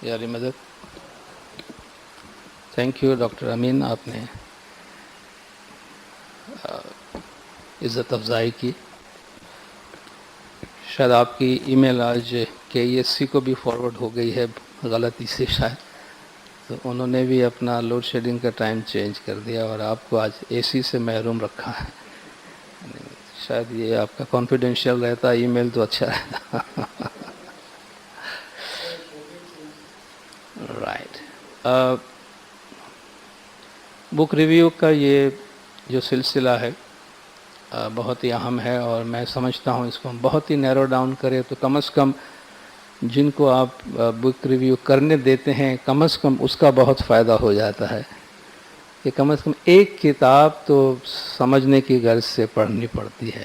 یاری مدد. Thank you doctor امین، آپ نے عزت افزائی کی. شاید آپ کی ای میل آج کے ای ایس سی کو بھی فارورڈ ہو گئی ہے غلطی سے شاید، تو انہوں نے بھی اپنا لوڈ شیڈنگ کا ٹائم چینج کر دیا اور آپ کو آج اے سی سے محروم رکھا ہے. شاید یہ آپ کا کانفیڈینشیل رہتا ای میل تو اچھا رہتا. رائٹ. بک ریویو کا یہ جو سلسلہ ہے بہت ہی اہم ہے، اور میں سمجھتا ہوں اس کو ہم بہت ہی نیرو ڈاؤن کریں تو کم از کم جن کو آپ بک ریویو کرنے دیتے ہیں کم از کم اس کا بہت فائدہ ہو جاتا ہے کہ کم از کم ایک کتاب تو سمجھنے کی غرض سے پڑھنی پڑتی ہے،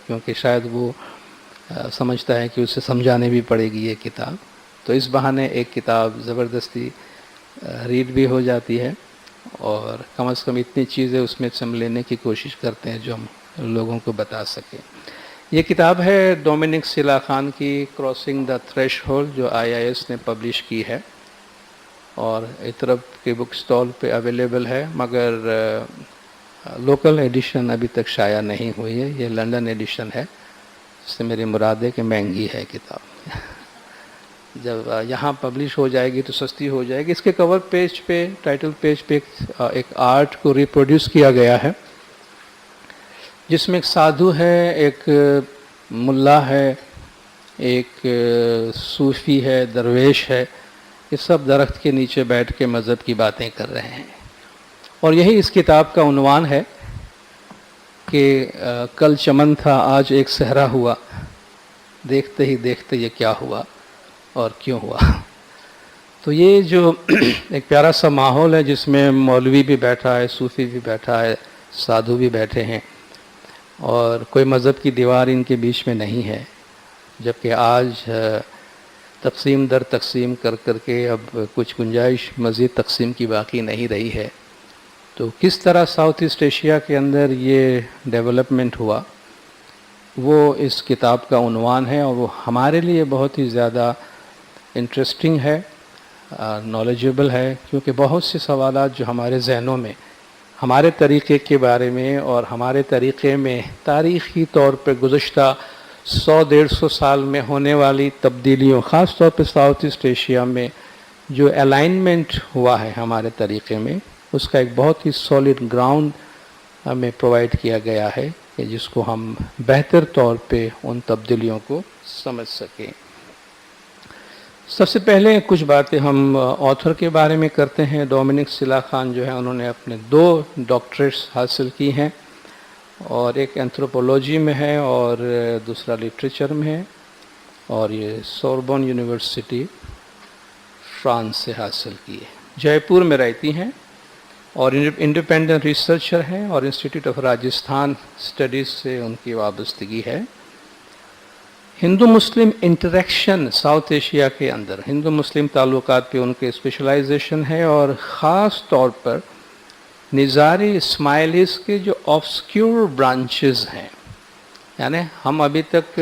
کیونکہ شاید وہ سمجھتا ہے کہ اسے سمجھانے بھی پڑے گی یہ کتاب، تو اس بہانے ایک کتاب زبردستی ریڈ بھی ہو جاتی ہے، اور کم از کم اتنی چیزیں اس میں سے ہم لینے کی کوشش کرتے ہیں جو ہم لوگوں کو بتا سکیں. یہ کتاب ہے ڈومینک سیلا خان کی کراسنگ دا تھریش ہولڈ، جو IIS نے پبلش کی ہے اور اطرب کے بک سٹال پہ اویلیبل ہے، مگر لوکل ایڈیشن ابھی تک شائع نہیں ہوئی ہے. یہ لنڈن ایڈیشن ہے، اس سے میری مراد ہے کہ مہنگی ہے کتاب. جب یہاں پبلش ہو جائے گی تو سستی ہو جائے گی. اس کے کور پیج پہ، ٹائٹل پیج پہ ایک آرٹ کو ریپروڈیوس کیا گیا ہے جس میں ایک سادھو ہے، ایک ملا ہے، ایک صوفی ہے، درویش ہے. یہ سب درخت کے نیچے بیٹھ کے مذہب کی باتیں کر رہے ہیں، اور یہی اس کتاب کا عنوان ہے کہ کل چمن تھا آج ایک صحرا ہوا، دیکھتے ہی دیکھتے یہ کیا ہوا اور کیوں ہوا. تو یہ جو ایک پیارا سا ماحول ہے جس میں مولوی بھی بیٹھا ہے، صوفی بھی بیٹھا ہے، سادھو بھی بیٹھے ہیں، اور کوئی مذہب کی دیوار ان کے بیچ میں نہیں ہے، جبکہ آج تقسیم در تقسیم کر کر کے اب کچھ گنجائش مزید تقسیم کی باقی نہیں رہی ہے. تو کس طرح ساؤتھ ایسٹ ایشیا کے اندر یہ ڈیولپمنٹ ہوا وہ اس کتاب کا عنوان ہے، اور وہ ہمارے لیے بہت ہی زیادہ انٹرسٹنگ ہے، نالجبل ہے، کیونکہ بہت سے سوالات جو ہمارے ذہنوں میں ہمارے طریقے کے بارے میں اور ہمارے طریقے میں تاریخی طور پہ گزشتہ 100-150 سال میں ہونے والی تبدیلیوں، خاص طور پہ ساؤتھ ایسٹ ایشیا میں جو الائنمنٹ ہوا ہے ہمارے طریقے میں، اس کا ایک بہت ہی سالڈ گراؤنڈ ہمیں پرووائڈ کیا گیا ہے کہ جس کو ہم بہتر طور پہ ان تبدیلیوں کو سمجھ سکیں. سب سے پہلے کچھ باتیں ہم آتھر کے بارے میں کرتے ہیں. ڈومینک سیلا خان جو ہے انہوں نے اپنے 2 ڈاکٹریٹس حاصل کی ہیں، اور ایک اینتھروپولوجی میں ہے اور دوسرا لٹریچر میں ہے، اور یہ سوربون یونیورسٹی فرانس سے حاصل کی ہے. جے پور میں رہتی ہیں اور انڈیپینڈنٹ ریسرچر ہیں، اور انسٹیٹیوٹ آف راجستھان اسٹڈیز سے ان کی وابستگی ہے. ہندو مسلم انٹریکشن ساؤتھ ایشیا کے اندر ہندو مسلم تعلقات پہ ان کے اسپیشلائزیشن ہے، اور خاص طور پر نظاری اسماعیلیز کے جو آبسکیور برانچز ہیں، یعنی ہم ابھی تک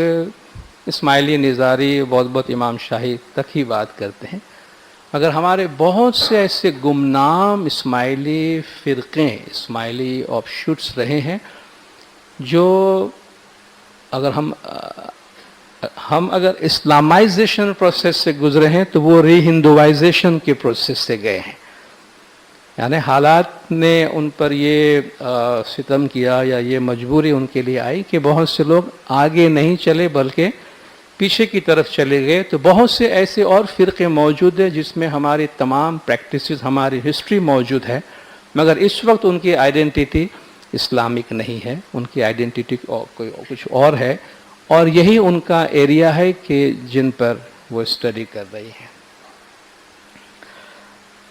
اسماعیلی، نظاری، بہت امام شاہی تک ہی بات کرتے ہیں، مگر ہمارے بہت سے ایسے گمنام اسماعیلی فرقے، اسماعیلی آف شوٹس رہے ہیں جو اگر ہم اگر اسلامائزیشن پروسیس سے گزرے ہیں تو وہ ری ہندوائزیشن کے پروسیس سے گئے ہیں. یعنی حالات نے ان پر یہ ستم کیا یا یہ مجبوری ان کے لیے آئی کہ بہت سے لوگ آگے نہیں چلے بلکہ پیچھے کی طرف چلے گئے. تو بہت سے ایسے اور فرقے موجود ہیں جس میں ہماری تمام پریکٹسز، ہماری ہسٹری موجود ہے، مگر اس وقت ان کی آئیڈینٹی اسلامک نہیں ہے، ان کی آئیڈینٹی کچھ اور ہے، اور یہی ان کا ایریا ہے کہ جن پر وہ اسٹڈی کر رہی ہیں.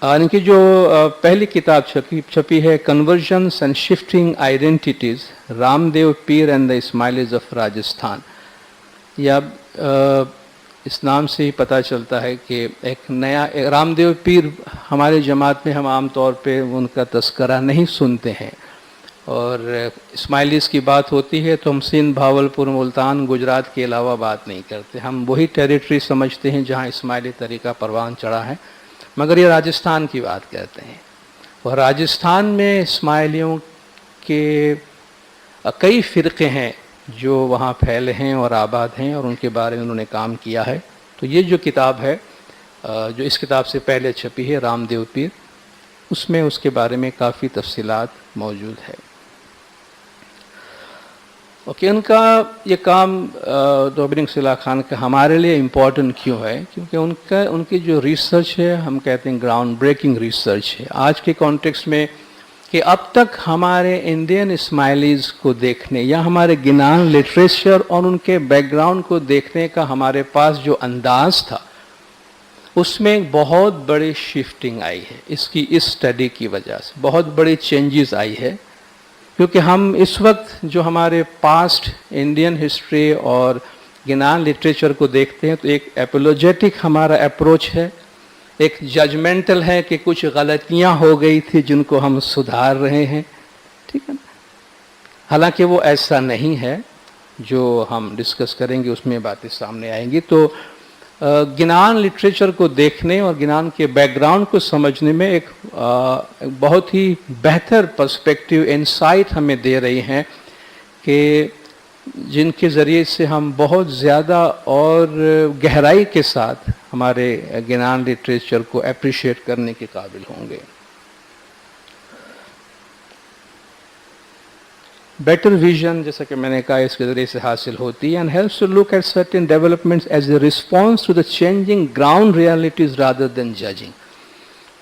ان کی جو پہلی کتاب چھپی ہے conversions and shifting identities, Ramdev Pir and the Ismailis of Rajasthan. یا اس نام سے ہی پتہ چلتا ہے کہ ایک نیا رام دیو پیر ہمارے جماعت میں ہم عام طور پہ ان کا تذکرہ نہیں سنتے ہیں، اور اسماعیلیز کی بات ہوتی ہے تو ہم سندھ، بھاولپور، ملتان، گجرات کے علاوہ بات نہیں کرتے. ہم وہی ٹیریٹری سمجھتے ہیں جہاں اسماعیلی طریقہ پروان چڑھا ہے، مگر یہ راجستھان کی بات کرتے ہیں. اور راجستھان میں اسماعیلیوں کے کئی فرقے ہیں جو وہاں پھیلے ہیں اور آباد ہیں، اور ان کے بارے میں انہوں نے کام کیا ہے. تو یہ جو کتاب ہے جو اس کتاب سے پہلے چھپی ہے، رام دیو پیر، اس میں اس کے بارے میں کافی تفصیلات موجود ہے. اوکے، ان کا یہ کام دوبرنگ سلا خان کا ہمارے لیے امپورٹنٹ کیوں ہے؟ کیونکہ ان کی جو ریسرچ ہے، ہم کہتے ہیں گراؤنڈ بریکنگ ریسرچ ہے آج کے کانٹیکسٹ میں، کہ اب تک ہمارے انڈین اسماعیلیز کو دیکھنے یا ہمارے گنان لٹریچر اور ان کے بیک گراؤنڈ کو دیکھنے کا ہمارے پاس جو انداز تھا، اس میں ایک بہت بڑی شفٹنگ آئی ہے. اس اسٹڈی کی وجہ سے بہت بڑی چینجز آئی ہے. کیونکہ ہم اس وقت جو ہمارے پاسٹ انڈین ہسٹری اور گنان لٹریچر کو دیکھتے ہیں تو ایک ایپولوجیٹک ہمارا اپروچ ہے، ایک ججمنٹل ہے کہ کچھ غلطیاں ہو گئی تھی جن کو ہم سدھار رہے ہیں. ٹھیک ہے نا؟ حالانکہ وہ ایسا نہیں ہے. جو ہم ڈسکس کریں گے اس میں باتیں سامنے آئیں گی. تو گنان لٹریچر کو دیکھنے اور گنان کے بیک گراؤنڈ کو سمجھنے میں ایک بہت ہی بہتر پرسپیکٹیو انسائٹ ہمیں دے رہی ہیں، کہ جن کے ذریعے سے ہم بہت زیادہ اور گہرائی کے ساتھ ہمارے گنان لٹریچر کو اپریشیٹ کرنے کے قابل ہوں گے. بیٹر ویژن، جیسا کہ میں نے کہا، اس کے ذریعے سے حاصل ہوتی ہے، and helps to look at certain developments as a response to the changing ground realities rather than judging.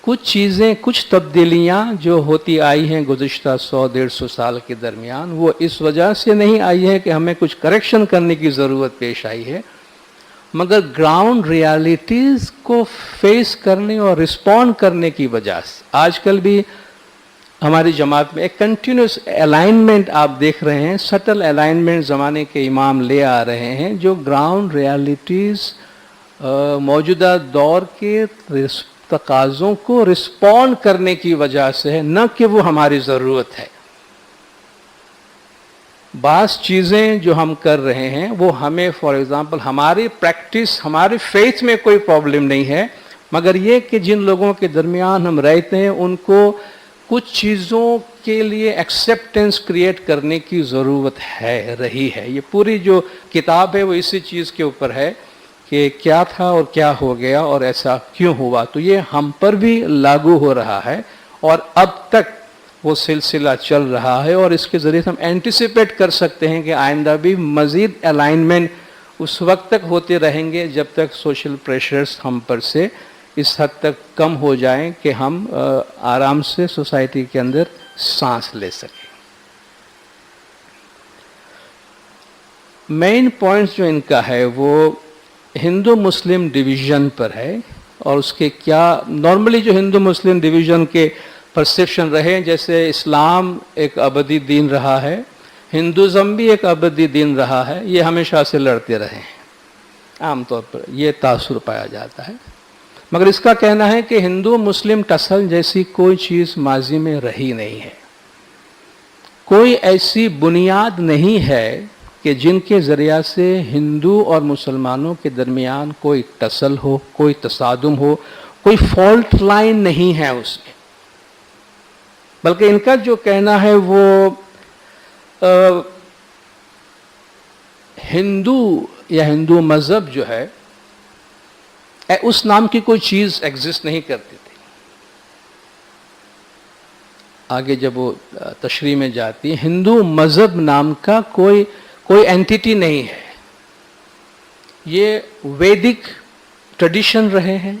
کچھ چیزیں، کچھ تبدیلیاں جو ہوتی آئی ہیں گزشتہ 100-150 سال کے درمیان، وہ اس وجہ سے نہیں آئی ہے کہ ہمیں کچھ کریکشن کرنے کی ضرورت پیش آئی ہے، مگر گراؤنڈ ریالٹیز کو فیس کرنے اور رسپونڈ کرنے کی وجہ سے. آج کل بھی ہماری جماعت میں ایک کنٹینیوس الائنمنٹ آپ دیکھ رہے ہیں، سٹل الائنمنٹ زمانے کے امام لے آ رہے ہیں، جو گراؤنڈ ریالٹیز موجودہ دور کے تقاضوں کو رسپونڈ کرنے کی وجہ سے ہے، نہ کہ وہ ہماری ضرورت ہے. بعض چیزیں جو ہم کر رہے ہیں وہ ہمیں، فار ایگزامپل، ہماری پریکٹس، ہماری فیتھ میں کوئی پرابلم نہیں ہے، مگر یہ کہ جن لوگوں کے درمیان ہم رہتے ہیں ان کو کچھ چیزوں کے لیے ایکسیپٹنس کریٹ کرنے کی ضرورت ہے، رہی ہے. یہ پوری جو کتاب ہے وہ اسی چیز کے اوپر ہے کہ کیا تھا اور کیا ہو گیا اور ایسا کیوں ہوا. تو یہ ہم پر بھی لاگو ہو رہا ہے اور اب تک وہ سلسلہ چل رہا ہے، اور اس کے ذریعے سے ہم اینٹیسپیٹ کر سکتے ہیں کہ آئندہ بھی مزید الائنمنٹ اس وقت تک ہوتے رہیں گے جب تک سوشل پریشرز ہم پر سے اس حد تک کم ہو جائیں کہ ہم آرام سے سوسائٹی کے اندر سانس لے سکیں. مین پوائنٹس جو ان کا ہے وہ ہندو مسلم ڈویژن پر ہے، اور اس کے کیا نارملی جو ہندو مسلم ڈویژن کے پرسیپشن رہے، جیسے اسلام ایک ابدی دین رہا ہے، ہندوازم بھی ایک ابدی دین رہا ہے، یہ ہمیشہ سے لڑتے رہے ہیں. عام طور پر یہ تاثر پایا جاتا ہے، مگر اس کا کہنا ہے کہ ہندو مسلم ٹسل جیسی کوئی چیز ماضی میں رہی نہیں ہے. کوئی ایسی بنیاد نہیں ہے کہ جن کے ذریعہ سے ہندو اور مسلمانوں کے درمیان کوئی ٹسل ہو، کوئی تصادم ہو، کوئی فالٹ لائن نہیں ہے اس میں. بلکہ ان کا جو کہنا ہے وہ ہندو یا ہندو مذہب جو ہے، اس نام کی کوئی چیز ایگزسٹ نہیں کرتی تھی. آگے جب وہ تشریح میں جاتی ہے، ہندو مذہب نام کا کوئی اینٹیٹی نہیں ہے. یہ ویدک ٹریڈیشن رہے ہیں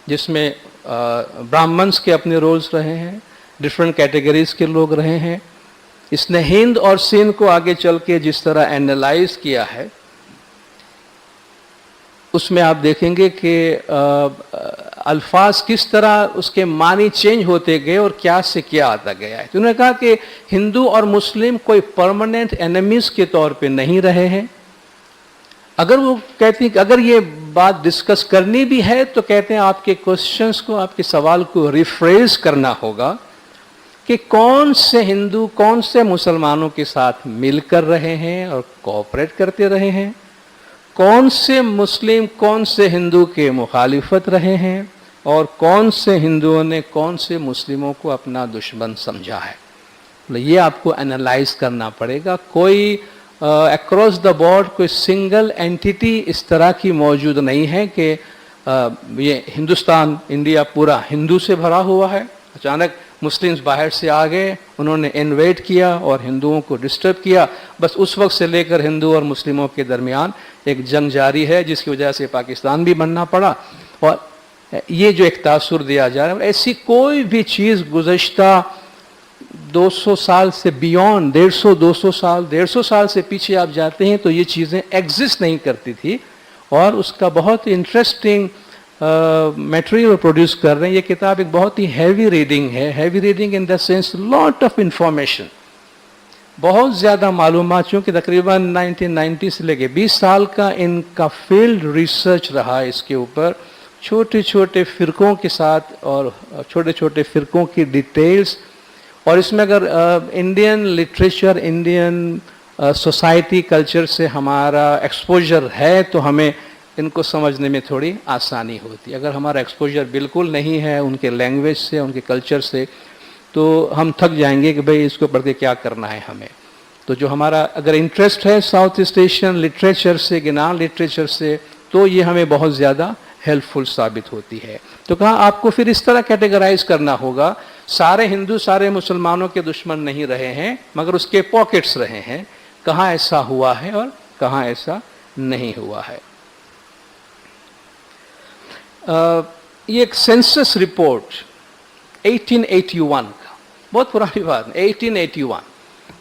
جس میں برہمنس کے اپنے رولز رہے ہیں، ڈفرینٹ کیٹیگریز کے لوگ رہے ہیں. اس نے ہند اور سندھ کو آگے چل کے جس طرح اینالائز کیا ہے، اس میں آپ دیکھیں گے کہ الفاظ کس طرح اس کے معنی چینج ہوتے گئے اور کیا سے کیا آتا گیا ہے. تو انہوں نے کہا کہ ہندو اور مسلم کوئی پرماننٹ اینیمیز کے طور پہ نہیں رہے ہیں. اگر وہ کہتے ہیں کہ اگر یہ بات ڈسکس کرنی بھی ہے تو کہتے ہیں آپ کے کوشچنس کو، آپ کے سوال کو ریفریز کرنا ہوگا کہ کون سے ہندو کون سے مسلمانوں کے ساتھ مل کر رہے ہیں اور کوآپریٹ کرتے رہے ہیں، کون سے مسلم کون سے ہندو کے مخالفت رہے ہیں، اور کون سے ہندوؤں نے کون سے مسلموں کو اپنا دشمن سمجھا ہے. یہ آپ کو انالائز کرنا پڑے گا. کوئی اکراس دا بورڈ کوئی سنگل اینٹیٹی اس طرح کی موجود نہیں ہے کہ یہ ہندوستان انڈیا پورا ہندو سے بھرا ہوا ہے، اچانک مسلمز باہر سے آ گئے، انہوں نے انویٹ کیا اور ہندوؤں کو ڈسٹرب کیا، بس اس وقت سے لے کر ہندو اور مسلموں کے درمیان ایک جنگ جاری ہے جس کی وجہ سے پاکستان بھی بننا پڑا. اور یہ جو ایک تاثر دیا جا رہا ہے، ایسی کوئی بھی چیز گزشتہ 200 سال سے بیونڈ 150 سال سے پیچھے آپ جاتے ہیں تو یہ چیزیں ایگزسٹ نہیں کرتی تھی. اور اس کا بہت انٹرسٹنگ میٹیریل پروڈیوس کر رہے ہیں. یہ کتاب ایک بہت ہی ہیوی ریڈنگ ہے، heavy reading in the sense lot of information, بہت زیادہ معلومات، چونکہ تقریباً 1990 سے لے کے 20 سال کا ان کا فیلڈ ریسرچ رہا ہے اس کے اوپر، چھوٹے چھوٹے فرقوں کے ساتھ اور چھوٹے چھوٹے فرقوں کی ڈیٹیلز. اور اس میں اگر Indian literature Indian society culture سے ہمارا ایکسپوجر ہے تو ہمیں ان کو سمجھنے میں تھوڑی آسانی ہوتی ہے. اگر ہمارا ایکسپوجر بالکل نہیں ہے ان کے لینگویج سے ان کے کلچر سے تو ہم تھک جائیں گے کہ بھئی اس کو پڑھ کے کیا کرنا ہے ہمیں. تو جو ہمارا اگر انٹرسٹ ہے ساؤتھ ایسٹ ایشین لٹریچر سے گنان لٹریچر سے تو یہ ہمیں بہت زیادہ ہیلپ فل ثابت ہوتی ہے. تو کہاں آپ کو پھر اس طرح کیٹیگرائز کرنا ہوگا، سارے ہندو سارے مسلمانوں کے دشمن نہیں رہے ہیں مگر اس کے پاکٹس رہے ہیں، کہاں ایسا ہوا ہے اور کہاں ایسا نہیں ہوا ہے. یہ ایک سینسس رپورٹ 1881 کا، بہت پرانی بات ہے، 1881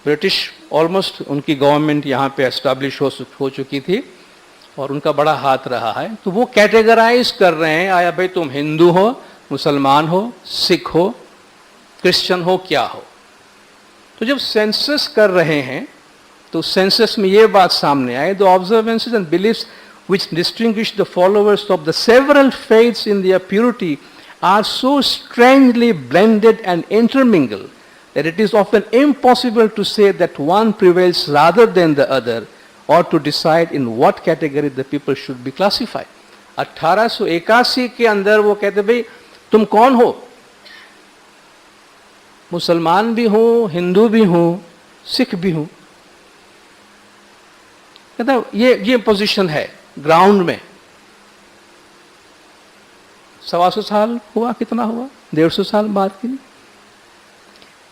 برٹش آلموسٹ ان کی گورنمنٹ یہاں پہ اسٹیبلش ہو چکی تھی اور ان کا بڑا ہاتھ رہا ہے. تو وہ کیٹیگرائز کر رہے ہیں آیا بھائی تم ہندو ہو، مسلمان ہو، سکھ ہو، کرسچن ہو، کیا ہو. تو جب سینسس کر رہے ہیں تو سینسس میں یہ بات سامنے آئے، the observances and beliefs which distinguish the followers of the several faiths in their purity are so strangely blended and intermingled that it is often impossible to say that one prevails rather than the other or to decide in what category the people should be classified. 1881 کے اندر وہ کہتے بھئی تم کون ہو؟ مسلمان بھی ہوں، ہندو بھی ہوں، سکھ بھی ہوں. کہتا یہ پوزیشن ہے گراؤنڈ میں. 125 سال ہوا، کتنا ہوا؟ 150 سال بعد کی.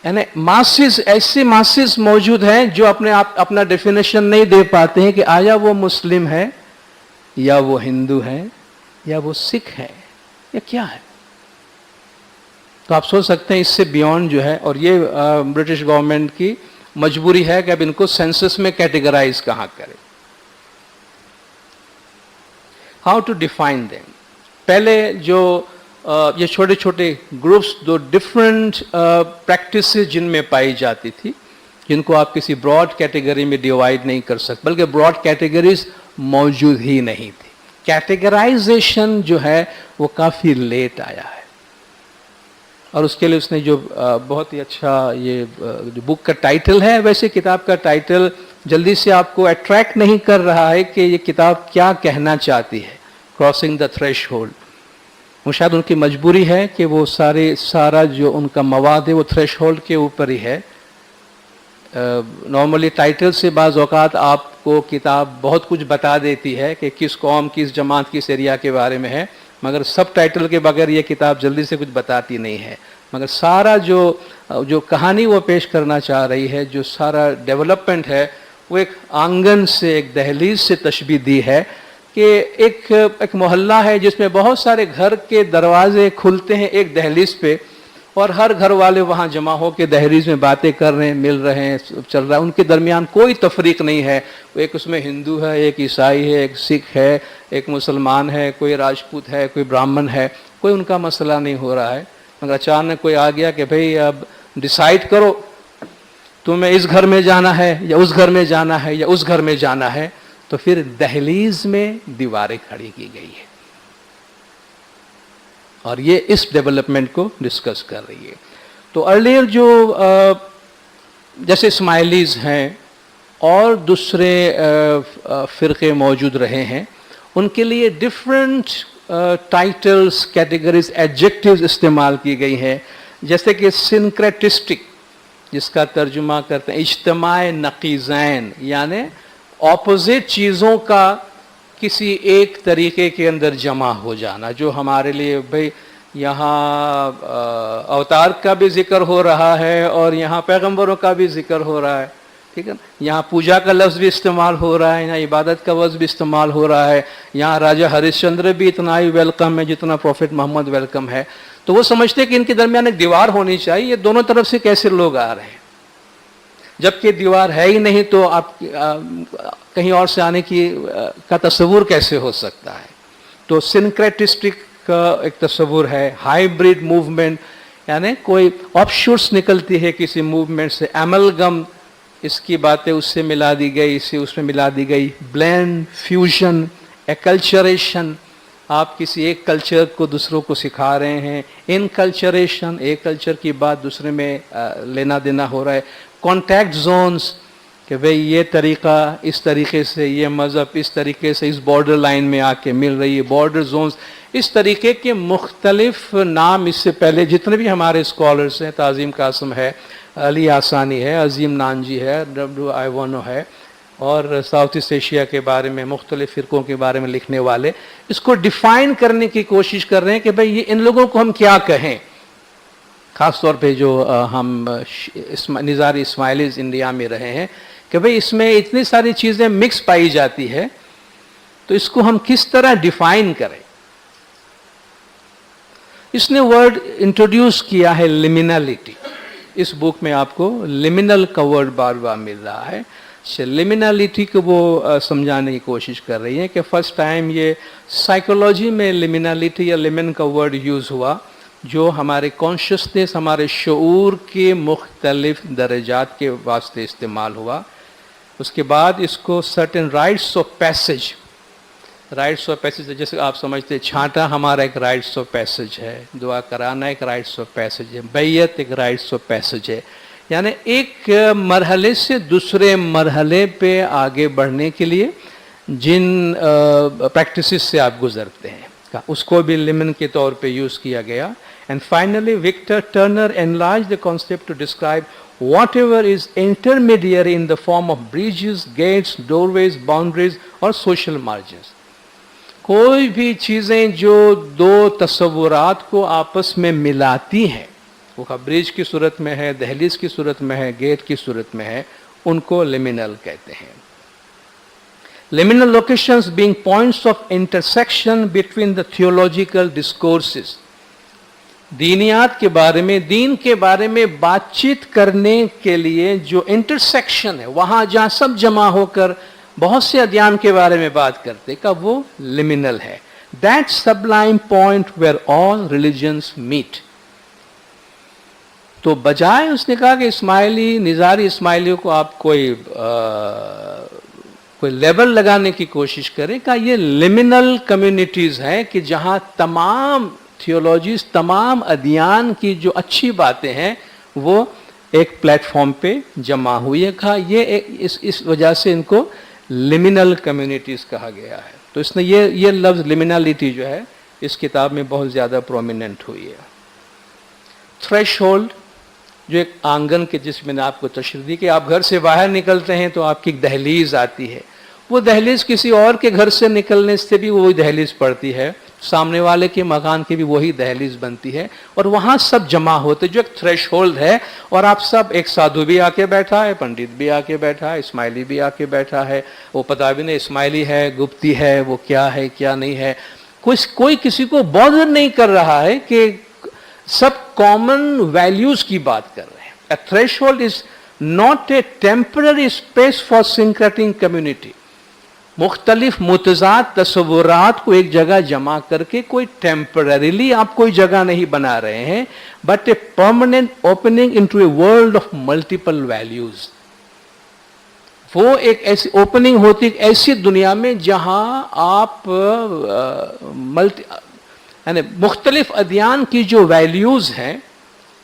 یعنی ماسز، ایسے ماسز موجود ہیں جو اپنے آپ اپنا ڈیفینیشن نہیں دے پاتے ہیں کہ آیا وہ مسلم ہے یا وہ ہندو ہے یا وہ سکھ ہے یا کیا ہے. تو آپ سوچ سکتے ہیں اس سے بیونڈ جو ہے، اور یہ برٹش گورنمنٹ کی مجبوری ہے کہ اب ان کو سینسس میں کیٹیگرائز کہاں کرے. How to define them. پہلے جو یہ چھوٹے چھوٹے گروپس دو ڈفرینٹ پریکٹسز جن میں پائی جاتی تھی، جن کو آپ کسی براڈ کیٹیگری میں ڈیوائڈ نہیں کر سکتے، بلکہ براڈ کیٹیگریز موجود ہی نہیں تھی. کیٹیگرائزیشن جو ہے وہ کافی لیٹ آیا ہے، اور اس کے لیے اس نے جو بہت ہی اچھا یہ جو بک کا ٹائٹل ہے، ویسے کتاب کا ٹائٹل جلدی سے آپ کو اٹریکٹ نہیں کر رہا ہے کہ یہ کتاب کیا کہنا چاہتی ہے. Crossing the threshold. وہ شاید ان کی مجبوری ہے کہ وہ سارا جو ان کا مواد ہے وہ تھریش ہولڈ کے اوپر ہی ہے. نارملی ٹائٹل سے بعض اوقات آپ کو کتاب بہت کچھ بتا دیتی ہے کہ کس قوم کس جماعت کس ایریا کے بارے میں ہے، مگر سب ٹائٹل کے بغیر یہ کتاب جلدی سے کچھ بتاتی نہیں ہے. مگر سارا جو کہانی وہ پیش کرنا چاہ رہی ہے، جو سارا ڈیولپمنٹ ہے، وہ ایک آنگن سے ایک دہلیز سے تشبیہ دی ہے کہ ایک محلہ ہے جس میں بہت سارے گھر کے دروازے کھلتے ہیں ایک دہلیز پہ، اور ہر گھر والے وہاں جمع ہو کے دہلیز میں باتیں کر رہے ہیں، مل رہے ہیں، چل رہا ہے. ان کے درمیان کوئی تفریق نہیں ہے. ایک اس میں ہندو ہے، ایک عیسائی ہے، ایک سکھ ہے، ایک مسلمان ہے، کوئی راجپوت ہے، کوئی برہمن ہے، کوئی ان کا مسئلہ نہیں ہو رہا ہے. مگر اچانک کوئی آ گیا کہ بھئی اب ڈیسائیڈ کرو تمہیں اس گھر میں جانا ہے یا اس گھر میں جانا ہے یا اس گھر میں جانا ہے. تو پھر دہلیز میں دیواریں کھڑی کی گئی ہے، اور یہ اس ڈیولپمنٹ کو ڈسکس کر رہی ہے. تو ارلیئر جو جیسے اسماعیلیز ہیں اور دوسرے فرقے موجود رہے ہیں، ان کے لیے ڈفرینٹ ٹائٹلز، کیٹیگریز، ایڈجیکٹیوز استعمال کی گئی ہیں، جیسے کہ سنکریٹسٹک، جس کا ترجمہ کرتے ہیں اجتماع نقیضین، یعنی اپوزٹ چیزوں کا کسی ایک طریقے کے اندر جمع ہو جانا، جو ہمارے لیے بھئی یہاں اوتار کا بھی ذکر ہو رہا ہے اور یہاں پیغمبروں کا بھی ذکر ہو رہا ہے، ٹھیک ہے نا، یہاں پوجا کا لفظ بھی استعمال ہو رہا ہے، یہاں عبادت کا لفظ بھی استعمال ہو رہا ہے، یہاں راجہ ہریش چندر بھی اتنا ہی ویلکم ہے جتنا پروفٹ محمد ویلکم ہے. تو وہ سمجھتے کہ ان کے درمیان ایک دیوار ہونی چاہیے، یہ دونوں طرف سے کیسے لوگ آ رہے ہیں، جبکہ دیوار ہے ہی نہیں تو آپ کہیں اور سے آنے کا تصور کیسے ہو سکتا ہے. تو سنکریٹسٹک کا ایک تصور ہے، ہائیبریڈ موومنٹ، یعنی کوئی آف شوٹس نکلتی ہے کسی موومنٹ سے، ایملگم، اس کی باتیں اس سے ملا دی گئی، اسے اس میں ملا دی گئی، بلینڈ، فیوژن، ایکلچریشن، آپ کسی ایک کلچر کو دوسروں کو سکھا رہے ہیں، انکلچریشن، ایک کلچر کی بات دوسرے میں لینا دینا ہو رہا ہے، کانٹیکٹ زونز، کہ بھئی یہ طریقہ اس طریقے سے، یہ مذہب اس طریقے سے اس بارڈر لائن میں آ کے مل رہی ہے، بارڈر زونز، اس طریقے کے مختلف نام اس سے پہلے جتنے بھی ہمارے اسکالرس ہیں، تعظیم قاسم ہے، علی آسانی ہے، عظیم نانجی ہے، ڈبلیو آئیوانو ہے، اور ساؤتھ ایسٹ ایشیا کے بارے میں مختلف فرقوں کے بارے میں لکھنے والے اس کو ڈیفائن کرنے کی کوشش کر رہے ہیں کہ بھئی یہ ان لوگوں کو ہم کیا کہیں، خاص طور پہ جو ہم نظاری اسماعیلیز انڈیا میں رہے ہیں، کہ بھئی اس میں اتنی ساری چیزیں مکس پائی جاتی ہے، تو اس کو ہم کس طرح ڈیفائن کریں. اس نے ورڈ انٹروڈیوس کیا ہے لمینلٹی. اس بک میں آپ کو لمینل کا ورڈ بار بار مل رہا ہے. لمینلٹی کو وہ سمجھانے کی کوشش کر رہی ہیں کہ فرسٹ ٹائم یہ سائیکولوجی میں لمینلٹی یا لمن کا ورڈ یوز ہوا، جو ہمارے کانشسنس، ہمارے شعور کے مختلف درجات کے واسطے استعمال ہوا. اس کے بعد اس کو certain rights of passage, rights of passage جیسے آپ سمجھتے ہیں چھانٹا ہمارا ایک رائٹس آف پیسج ہے، دعا کرانا ایک رائٹس آف پیسج ہے، بیعت ایک رائٹس آف پیسج ہے، یعنی ایک مرحلے سے دوسرے مرحلے پہ آگے بڑھنے کے لیے جن پریکٹسز سے آپ گزرتے ہیں، اس کو بھی لمن کے طور پہ یوز کیا گیا. And finally, Victor Turner enlarged the concept to describe whatever is intermediary in the form of bridges, gates, doorways, boundaries اور social margins. کوئی بھی چیزیں جو دو تصورات کو آپس میں ملاتی ہیں، وہ برج کی صورت میں ہے، دہلیز کی صورت میں ہے، گیٹ کی صورت میں ہے، ان کو لمینل کہتے ہیں. Liminal locations being points of intersection between the theological discourses. دینیات کے بارے میں، دین کے بارے میں بات چیت کرنے کے لیے جو انٹرسیکشن ہے، وہاں جہاں سب جمع ہو کر بہت سے ادیان کے بارے میں بات کرتے کا وہ لمینل ہے. That sublime point where all religions meet. تو بجائے اس نے کہا کہ اسماعیلی، نظاری اسماعیلیوں کو آپ کوئی لیبل لگانے کی کوشش کریں، کہ یہ لمینل کمیونٹیز ہیں کہ جہاں تمام تھیولوجیز، تمام ادیان کی جو اچھی باتیں ہیں وہ ایک پلیٹ فارم پہ جمع ہوئی ہے. کہا یہ اس وجہ سے ان کو لمینل کمیونٹیز کہا گیا ہے. تو اس نے یہ لفظ لمینلٹی جو ہے اس کتاب میں بہت زیادہ پرومیننٹ ہوئی ہے. تھریش ہولڈ، جو ایک آنگن کے جس میں نے آپ کو تشریح دی کہ آپ گھر سے باہر نکلتے ہیں تو آپ کی ایک دہلیز آتی ہے، وہ دہلیز کسی اور کے گھر سے نکلنے سے بھی وہی دہلیز پڑتی ہے، سامنے والے کے مکان کی بھی وہی دہلیز بنتی ہے، اور وہاں سب جمع ہوتے، جو ایک تھریش ہولڈ ہے. اور آپ سب، ایک سادھو بھی آ کے بیٹھا ہے، پنڈت بھی آ کے بیٹھا ہے، اسماعیلی بھی آ کے بیٹھا ہے، وہ پتہ بھی نہیں اسماعیلی ہے، گپتی ہے، وہ کیا ہے کیا نہیں ہے، کوئی کسی کو بادر نہیں کر رہا ہے کہ سب کامن ویلیوز کی بات کر رہے ہیں. A threshold is not a temporary space for syncreting community. مختلف متضاد تصورات کو ایک جگہ جمع کر کے کوئی ٹیمپرریلی آپ کوئی جگہ نہیں بنا رہے ہیں، but a permanent opening into a world of multiple values. وہ ایک ایسی اوپننگ ہوتی ہے ایسی دنیا میں جہاں آپ یعنی مختلف ادیان کی جو ویلیوز ہیں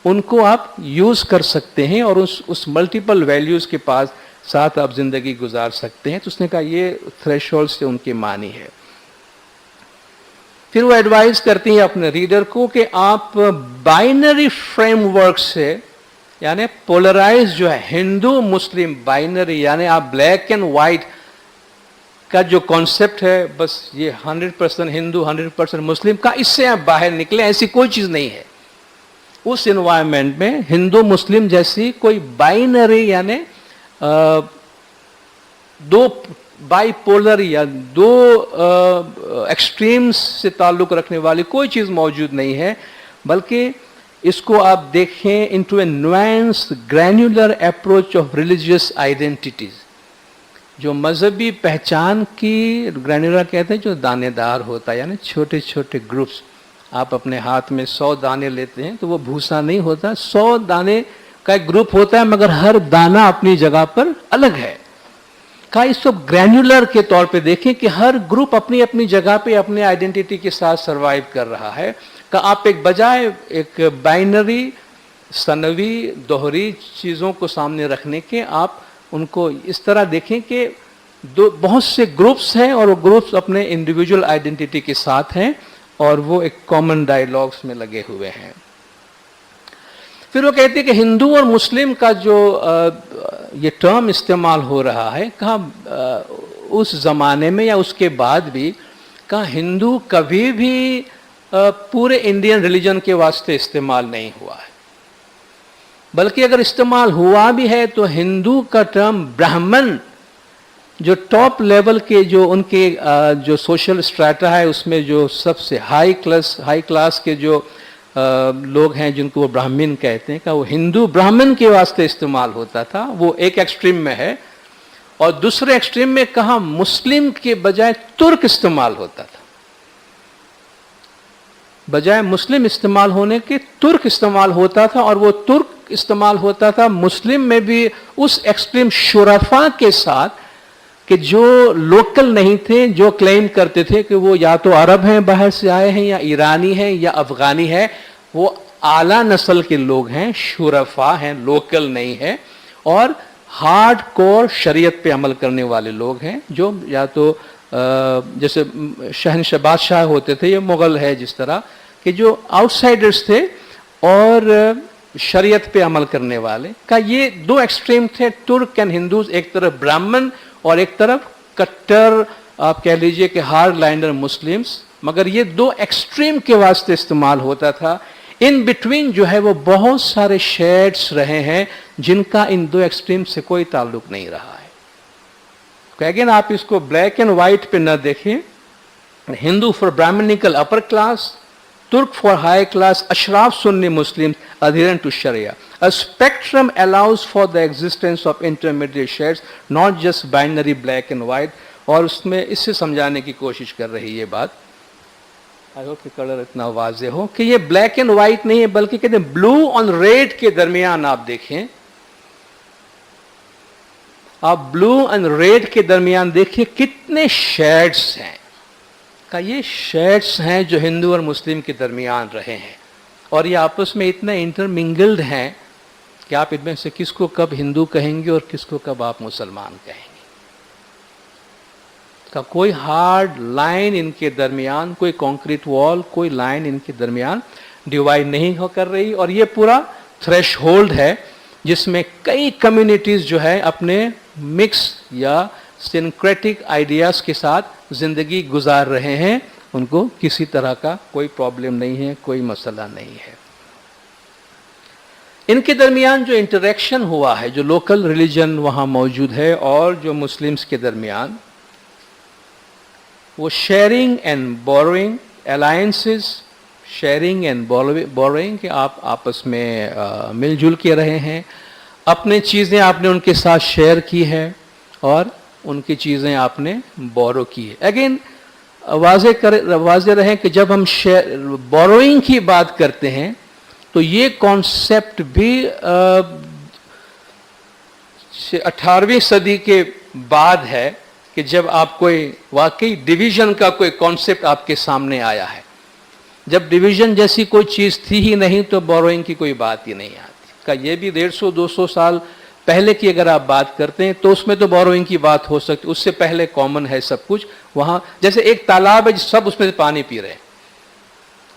ان کو آپ یوز کر سکتے ہیں اور اس ملٹیپل ویلیوز کے پاس ساتھ آپ زندگی گزار سکتے ہیں. تو اس نے کہا یہ تھریش ہولڈ سے ان کی معنی ہے. پھر وہ ایڈوائز کرتی ہیں اپنے ریڈر کو کہ آپ بائنری فریم ورک سے، یعنی پولرائز جو ہے ہندو مسلم بائنری، یعنی آپ بلیک اینڈ وائٹ کا جو کانسیپٹ ہے، بس یہ 100% ہندو 100% مسلم کا، اس سے آپ باہر نکلیں. ایسی کوئی چیز نہیں ہے. اس انوائرمنٹ میں ہندو مسلم جیسی کوئی بائنری، یعنی دو بائی پولر یا دو ایکسٹریمز سے تعلق رکھنے والی کوئی چیز موجود نہیں ہے، بلکہ اس کو آپ دیکھیں into a nuanced granular approach of religious identities. جو مذہبی پہچان کی گرینولر کہتے ہیں جو دانے دار ہوتا ہے، یعنی چھوٹے چھوٹے گروپس. آپ اپنے ہاتھ میں 100 دانے لیتے ہیں تو وہ بھوسا نہیں ہوتا، 100 دانے کا ایک گروپ ہوتا ہے، مگر ہر دانہ اپنی جگہ پر الگ ہے. کہا اس کو گرینولر کے طور پہ دیکھیں کہ ہر گروپ اپنی اپنی جگہ پہ اپنے آئیڈینٹی کے ساتھ سروائیو کر رہا ہے. کہ آپ ایک بجائے ایک بائنری ثانوی دوہری چیزوں کو سامنے رکھنے کے، آپ ان کو اس طرح دیکھیں کہ بہت سے گروپس ہیں اور وہ گروپس اپنے انڈیویجول آئیڈینٹی کے ساتھ ہیں اور وہ ایک کامن ڈائیلاگس میں لگے ہوئے ہیں. پھر وہ کہتے ہیں کہ ہندو اور مسلم کا جو یہ ٹرم استعمال ہو رہا ہے، کہا اس زمانے میں یا اس کے بعد بھی، کہا ہندو کبھی بھی پورے انڈین ریلیجن کے واسطے استعمال نہیں ہوا ہے، بلکہ اگر استعمال ہوا بھی ہے تو ہندو کا ٹرم برہمن، جو ٹاپ لیول کے جو ان کے جو سوشل اسٹریٹا ہے اس میں جو سب سے ہائی کلاس کے جو لوگ ہیں جن کو وہ برہمن کہتے ہیں، کہ وہ ہندو برہمن کے واسطے استعمال ہوتا تھا. وہ ایک ایکسٹریم میں ہے. اور دوسرے ایکسٹریم میں کہا مسلم کے بجائے ترک استعمال ہوتا تھا. بجائے مسلم استعمال ہونے کے ترک استعمال ہوتا تھا، اور وہ ترک استعمال ہوتا تھا مسلم میں بھی اس ایکسٹریم شرفا کے ساتھ کہ جو لوکل نہیں تھے، جو کلیم کرتے تھے کہ وہ یا تو عرب ہیں باہر سے آئے ہیں، یا ایرانی ہیں، یا افغانی ہیں. وہ اعلیٰ نسل کے لوگ ہیں، شرفا ہیں، لوکل نہیں ہے، اور ہارڈ کور شریعت پہ عمل کرنے والے لوگ ہیں، جو یا تو جیسے شہنشاہ بادشاہ ہوتے تھے، یہ مغل ہے جس طرح کہ جو آؤٹ سائڈرز تھے اور شریعت پہ عمل کرنے والے. کا یہ دو ایکسٹریم تھے، ترک اینڈ ہندوز. ایک طرف برہمن اور ایک طرف کٹر آپ کہہ لیجئے کہ ہارڈ لائنر مسلمز. مگر یہ دو ایکسٹریم کے واسطے استعمال ہوتا تھا. ان بٹوین جو ہے وہ بہت سارے شیڈز رہے ہیں جن کا ان دو ایکسٹریم سے کوئی تعلق نہیں رہا ہے. اگین آپ اس کو بلیک اینڈ وائٹ پہ نہ دیکھیں. Hindu for brahmanical upper class, Turk for high class, Ashraf Sunni Muslims adherent to Sharia. A spectrum allows for the existence of intermediate shades, not just binary black and white. اور اس میں اس سے سمجھانے کی کوشش کر رہی یہ بات. I hope کہ کلر اتنا واضح ہو کہ یہ بلیک اینڈ وائٹ نہیں ہے، بلکہ کہتے ہیں بلو اور ریڈ کے درمیان. آپ دیکھیں، آپ بلو اینڈ ریڈ کے درمیان دیکھیں کتنے شیڈز ہیں. یہ شیڈز ہیں جو ہندو اور مسلم کے درمیان رہے ہیں، اور یہ آپس میں اتنا انٹرمنگلڈ ہیں کہ آپ ان میں سے کس کو کب ہندو کہیں گے اور کس کو کب آپ مسلمان کہیں گے. کا کوئی ہارڈ لائن ان کے درمیان، کوئی کانکریٹ وال، کوئی لائن ان کے درمیان ڈیوائڈ نہیں ہو کر رہی. اور یہ پورا تھریش ہولڈ ہے جس میں کئی کمیونٹیز جو ہے اپنے مکس یا سنکریٹک آئیڈیاز کے ساتھ زندگی گزار رہے ہیں. ان کو کسی طرح کا کوئی پرابلم نہیں ہے، کوئی مسئلہ نہیں ہے. ان کے درمیان جو انٹریکشن ہوا ہے، جو لوکل ریلیجن وہاں موجود ہے اور جو مسلمز کے درمیان، وہ sharing and borrowing alliances, sharing and borrowing کہ آپ آپس میں مل جل کے رہے ہیں، اپنے چیزیں آپ نے ان کے ساتھ شیئر کی ہے اور ان کی چیزیں آپ نے بورو کی ہے. اگین واضح رہے کہ جب ہم بوروئنگ کی بات کرتے ہیں تو یہ کانسیپٹ بھی 18ویں صدی کے بعد ہے کہ جب آپ کوئی واقعی ڈویژن کا کوئی کانسیپٹ آپ کے سامنے آیا ہے. جب ڈویژن جیسی کوئی چیز تھی ہی نہیں تو بوروئنگ کی کوئی بات ہی نہیں آتی. کہ یہ بھی 150-200 سال پہلے کی اگر آپ بات کرتے ہیں تو اس میں تو بوروئنگ کی بات ہو سکتی. اس سے پہلے کامن ہے سب کچھ. وہاں جیسے ایک تالاب ہے، سب اس میں سے پانی پی رہے ہیں.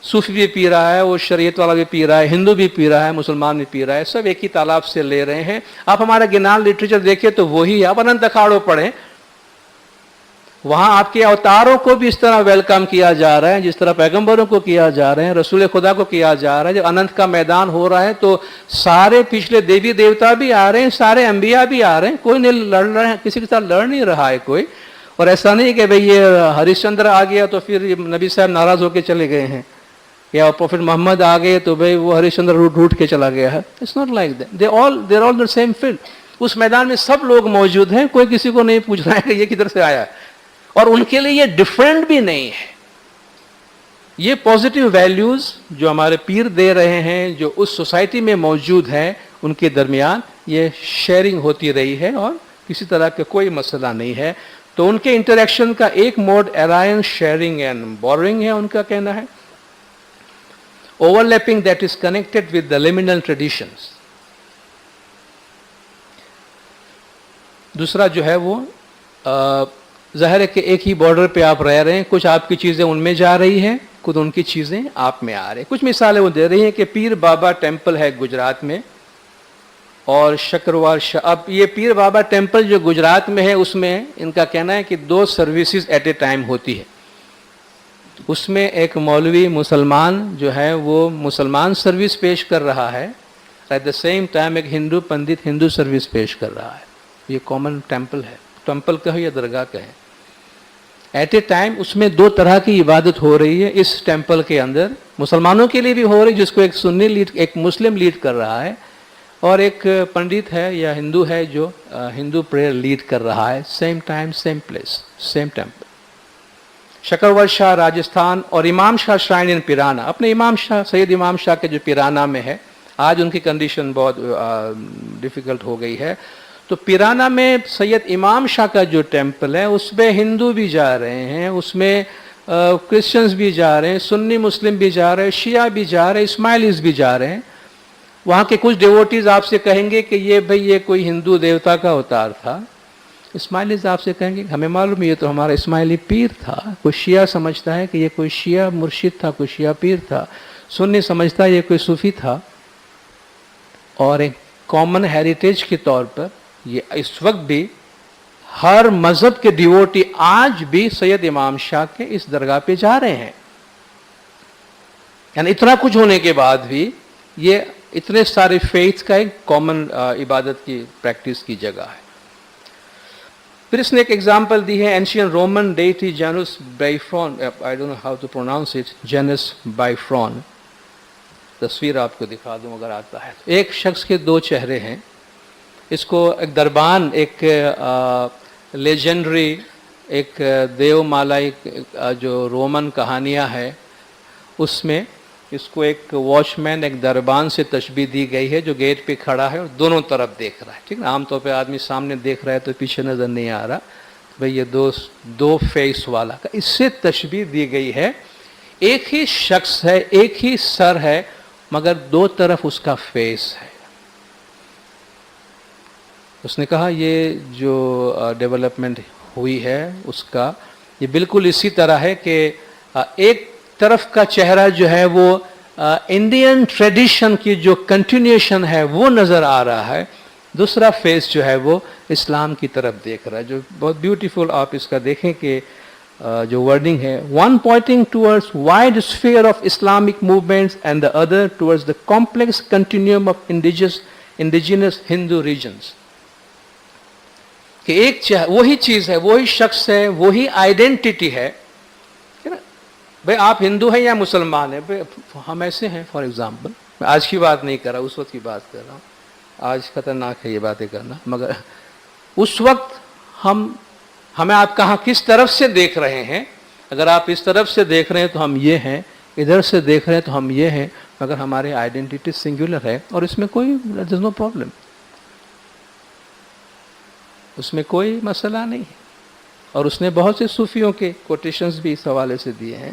صوفی بھی پی رہا ہے، وہ شریعت والا بھی پی رہا ہے، ہندو بھی پی رہا ہے، مسلمان بھی پی رہا ہے، سب ایک ہی تالاب سے لے رہے ہیں. آپ ہمارا گنان لٹریچر دیکھیں تو وہی ہے. آپ اننت اکھاڑوں پڑھیں، وہاں آپ کے اوتاروں کو بھی اس طرح ویلکم کیا جا رہا ہے جس طرح پیغمبروں کو کیا جا رہا ہے، رسول خدا کو کیا جا رہا ہے. جب اننت کا میدان ہو رہا ہے تو سارے پچھلے دیوی دیوتا بھی آ رہے ہیں، سارے انبیاء بھی آ رہے ہیں. کوئی نہیں لڑ رہے ہیں، کسی کے ساتھ لڑ نہیں رہا ہے کوئی. اور ایسا نہیں کہ بھئی یہ ہریش چندر آ گیا تو پھر نبی صاحب ناراض ہو کے چلے گئے ہیں، یا پروفیٹ محمد آ گئے تو بھئی وہ ہریش چندر روٹ کے چلا گیا ہے. It's not like that. They are all the same field. اس میدان میں سب لوگ موجود ہیں، کوئی کسی کو نہیں پوچھ رہا ہے کہ یہ کدھر سے آیا ہے. اور ان کے لیے یہ ڈفرینٹ بھی نہیں ہے. یہ پازیٹیو ویلیوز جو ہمارے پیر دے رہے ہیں، جو اس سوسائٹی میں موجود ہیں، ان کے درمیان یہ شیئرنگ ہوتی رہی ہے اور کسی طرح کا کوئی مسئلہ نہیں ہے. تو ان کے انٹریکشن کا ایک mode alliance sharing and borrowing ہے، ان کا کہنا ہے. overlapping that is connected with the liminal traditions. دوسرا جو ہے وہ ظاہر ہے کہ ایک ہی بارڈر پہ آپ رہ رہے ہیں، کچھ آپ کی چیزیں ان میں جا رہی ہیں، خود ان کی چیزیں آپ میں آ رہے ہیں. کچھ مثالیں وہ دے رہی ہیں کہ پیر بابا ٹیمپل ہے گجرات میں اور شکروار اب یہ پیر بابا ٹیمپل جو گجرات میں ہے اس میں ان کا کہنا ہے کہ 2 سروسز ایٹ اے ٹائم ہوتی ہے. اس میں ایک مولوی مسلمان جو ہے وہ مسلمان سروس پیش کر رہا ہے، ایٹ دا سیم ٹائم ایک ہندو پنڈت ہندو سروس پیش کر رہا ہے. یہ کامن ٹیمپل ہے، ٹیمپل کا ہو یا درگاہ کا ہے. ایٹ اے ٹائم اس میں 2 طرح کی عبادت ہو رہی ہے اس ٹیمپل کے اندر. مسلمانوں کے لیے بھی ہو رہی جس کو ایک سنی لیڈ، ایک مسلم لیڈ کر رہا ہے، اور ایک پنڈت ہے یا ہندو ہے جو ہندو پریئر لیڈ کر رہا ہے. Same time same place same temple. شکرور شاہ راجستھان اور امام شاہ شرائن ان پیرانا. اپنے امام شاہ سید امام شاہ کے جو پیرانا میں ہے، آج ان کی کنڈیشن بہت ڈیفیکلٹ ہو گئی ہے. تو پیرانا میں سید امام شاہ کا جو ٹیمپل ہے اس میں ہندو بھی جا رہے ہیں، اس میں کرسچنز بھی جا رہے ہیں، سنی مسلم بھی جا رہے ہیں، شیعہ بھی جا رہے ہیں، اسماعیلیز بھی جا رہے ہیں. وہاں کے کچھ ڈیووٹیز آپ سے کہیں گے کہ یہ بھئی یہ کوئی ہندو دیوتا کا اوتار تھا. اسماعیلیز آپ سے کہیں گے ہمیں معلوم ہے یہ تو ہمارا اسماعیلی پیر تھا. کوئی شیعہ سمجھتا ہے کہ یہ کوئی شیعہ مرشد تھا، کوئی شیعہ پیر تھا. سنی سمجھتا ہے یہ کوئی صوفی تھا. اور ایک کامن ہیریٹیج کے طور پر یہ اس وقت بھی ہر مذہب کے ڈیووٹی آج بھی سید امام شاہ کے اس درگاہ پہ جا رہے ہیں. یعنی اتنا کچھ ہونے کے بعد بھی یہ اتنے سارے فیتھ کا ایک کامن عبادت کی پریکٹس کی جگہ ہے. پھر اس نے ایک ایگزامپل دی ہے ancient Roman deity Janus bifrons. I don't know how to pronounce it. Janus bifrons. تصویر آپ کو دکھا دوں اگر آتا ہے. ایک شخص کے 2 چہرے ہیں. اس کو ایک دربان، ایک لیجنڈری، ایک دیو مالائی جو رومن کہانیاں ہے اس میں اس کو ایک واچ مین، ایک دربان سے تشبیہ دی گئی ہے جو گیٹ پہ کھڑا ہے اور دونوں طرف دیکھ رہا ہے. ٹھیک نا، عام طور پہ آدمی سامنے دیکھ رہا ہے تو پیچھے نظر نہیں آ رہا. بھئی یہ دو فیس والا کا اس سے تشبیہ دی گئی ہے. ایک ہی شخص ہے، ایک ہی سر ہے، مگر 2 طرف اس کا فیس ہے. اس نے کہا یہ جو ڈیولپمنٹ ہوئی ہے اس کا یہ بالکل اسی طرح ہے کہ ایک طرف کا چہرہ جو ہے وہ انڈین ٹریڈیشن کی جو کنٹینیوشن ہے وہ نظر آ رہا ہے، دوسرا فیس جو ہے وہ اسلام کی طرف دیکھ رہا ہے. جو بہت بیوٹیفل آپ اس کا دیکھیں کہ جو ورڈنگ ہے، one pointing towards wide sphere of Islamic movements and the other towards the complex continuum of indigenous Hindu regions. کہ ایک وہی چیز ہے، وہی شخص ہے، وہی آئیڈینٹی ہے. بھئی آپ ہندو ہیں یا مسلمان ہیں؟ ہم ایسے ہیں. فار ایگزامپل میں آج کی بات نہیں کر رہا، اس وقت کی بات کر رہا ہوں. آج خطرناک ہے یہ باتیں کرنا، مگر اس وقت ہمیں آپ کہاں کس طرف سے دیکھ رہے ہیں. اگر آپ اس طرف سے دیکھ رہے ہیں تو ہم یہ ہیں، ادھر سے دیکھ رہے ہیں تو ہم یہ ہیں، مگر ہماری آئیڈینٹی سنگولر ہے اور اس میں کوئی there's no problem. اس میں کوئی مسئلہ نہیں ہے. اور اس نے بہت سے صوفیوں کے کوٹیشنز بھی اس حوالے سے دیے ہیں.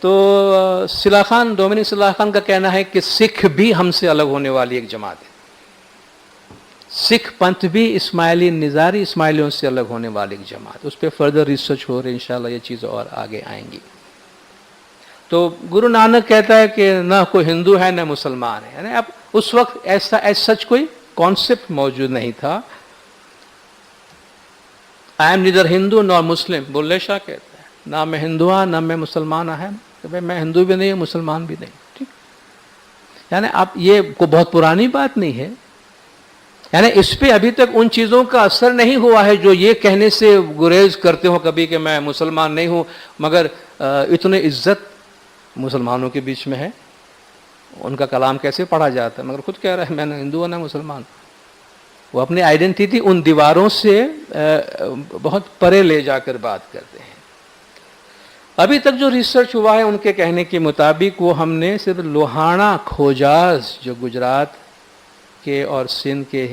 تو صلاح خان، ڈومینک صلاح خان کا کہنا ہے کہ سکھ بھی ہم سے الگ ہونے والی ایک جماعت ہے، سکھ پنتھ بھی اسماعیلی نظاری اسماعیلیوں سے الگ ہونے والی ایک جماعت، اس پہ فردر ریسرچ ہو رہی ہے، انشاءاللہ یہ چیزیں اور آگے آئیں گی۔ تو گرو نانک کہتا ہے کہ نہ کوئی ہندو ہے نہ مسلمان ہے، یعنی اب اس وقت ایسا سچ کوئی کانسیپٹ موجود نہیں تھا۔ آئی ایم نیدر ہندو نور مسلم، بلے شاہ کہتا ہے، نہ میں ہندو ہوں نہ میں مسلمان ہوں، کہ بھائی میں ہندو بھی نہیں ہوں مسلمان بھی نہیں، ٹھیک، یعنی اب یہ کوئی بہت پرانی بات نہیں ہے، یعنی اس پہ ابھی تک ان چیزوں کا اثر نہیں ہوا ہے جو یہ کہنے سے گریز کرتے ہو کبھی کہ میں مسلمان نہیں ہوں، مگر اتنی عزت مسلمانوں کے بیچ میں ہے، ان کا کلام کیسے پڑھا جاتا ہے، مگر خود کہہ رہا ہے میں نہ ہندو ہوں نہ مسلمان۔ وہ اپنی آئیڈینٹی ان دیواروں سے بہت پرے لے جا کر بات کرتے ہیں۔ ابھی تک جو ریسرچ ہوا ہے ان کے کہنے کے مطابق وہ ہم نے صرف لوہانا کھوجاز جو گجرات کے اور سندھ کے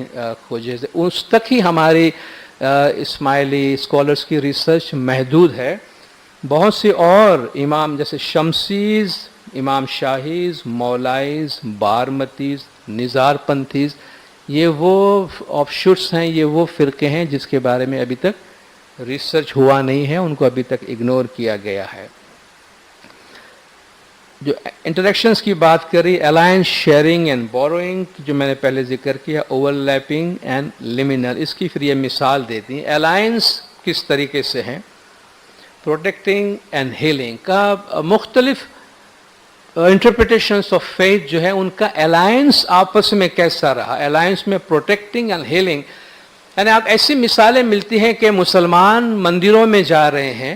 کھوجے اس تک ہی ہماری اسماعیلی اسکالرس کی ریسرچ محدود ہے۔ بہت سے اور امام جیسے شمسیز، امام شاہیز، مولائیز، بارمتیز، نزار پنتھیز، یہ وہ آف شوٹس ہیں، یہ وہ فرقے ہیں جس کے بارے میں ابھی تک ریسرچ ہوا نہیں ہے، ان کو ابھی تک اگنور کیا گیا ہے۔ جو انٹریکشنز کی بات کری، الائنس، شیئرنگ اینڈ بوروئنگ، جو میں نے پہلے ذکر کیا، اوور لیپنگ اینڈ لمینل، اس کی پھر یہ مثال دیتی ہیں۔ الائنس کس طریقے سے ہیں، پروٹیکٹنگ اینڈ ہیلنگ کا مختلف انٹرپریٹیشنس آف فیتھ جو ہے ان کا الائنس آپس میں کیسا رہا، الائنس میں پروٹیکٹنگ اینڈ ہیلنگ، یعنی آپ ایسی مثالیں ملتی ہیں کہ مسلمان مندروں میں جا رہے ہیں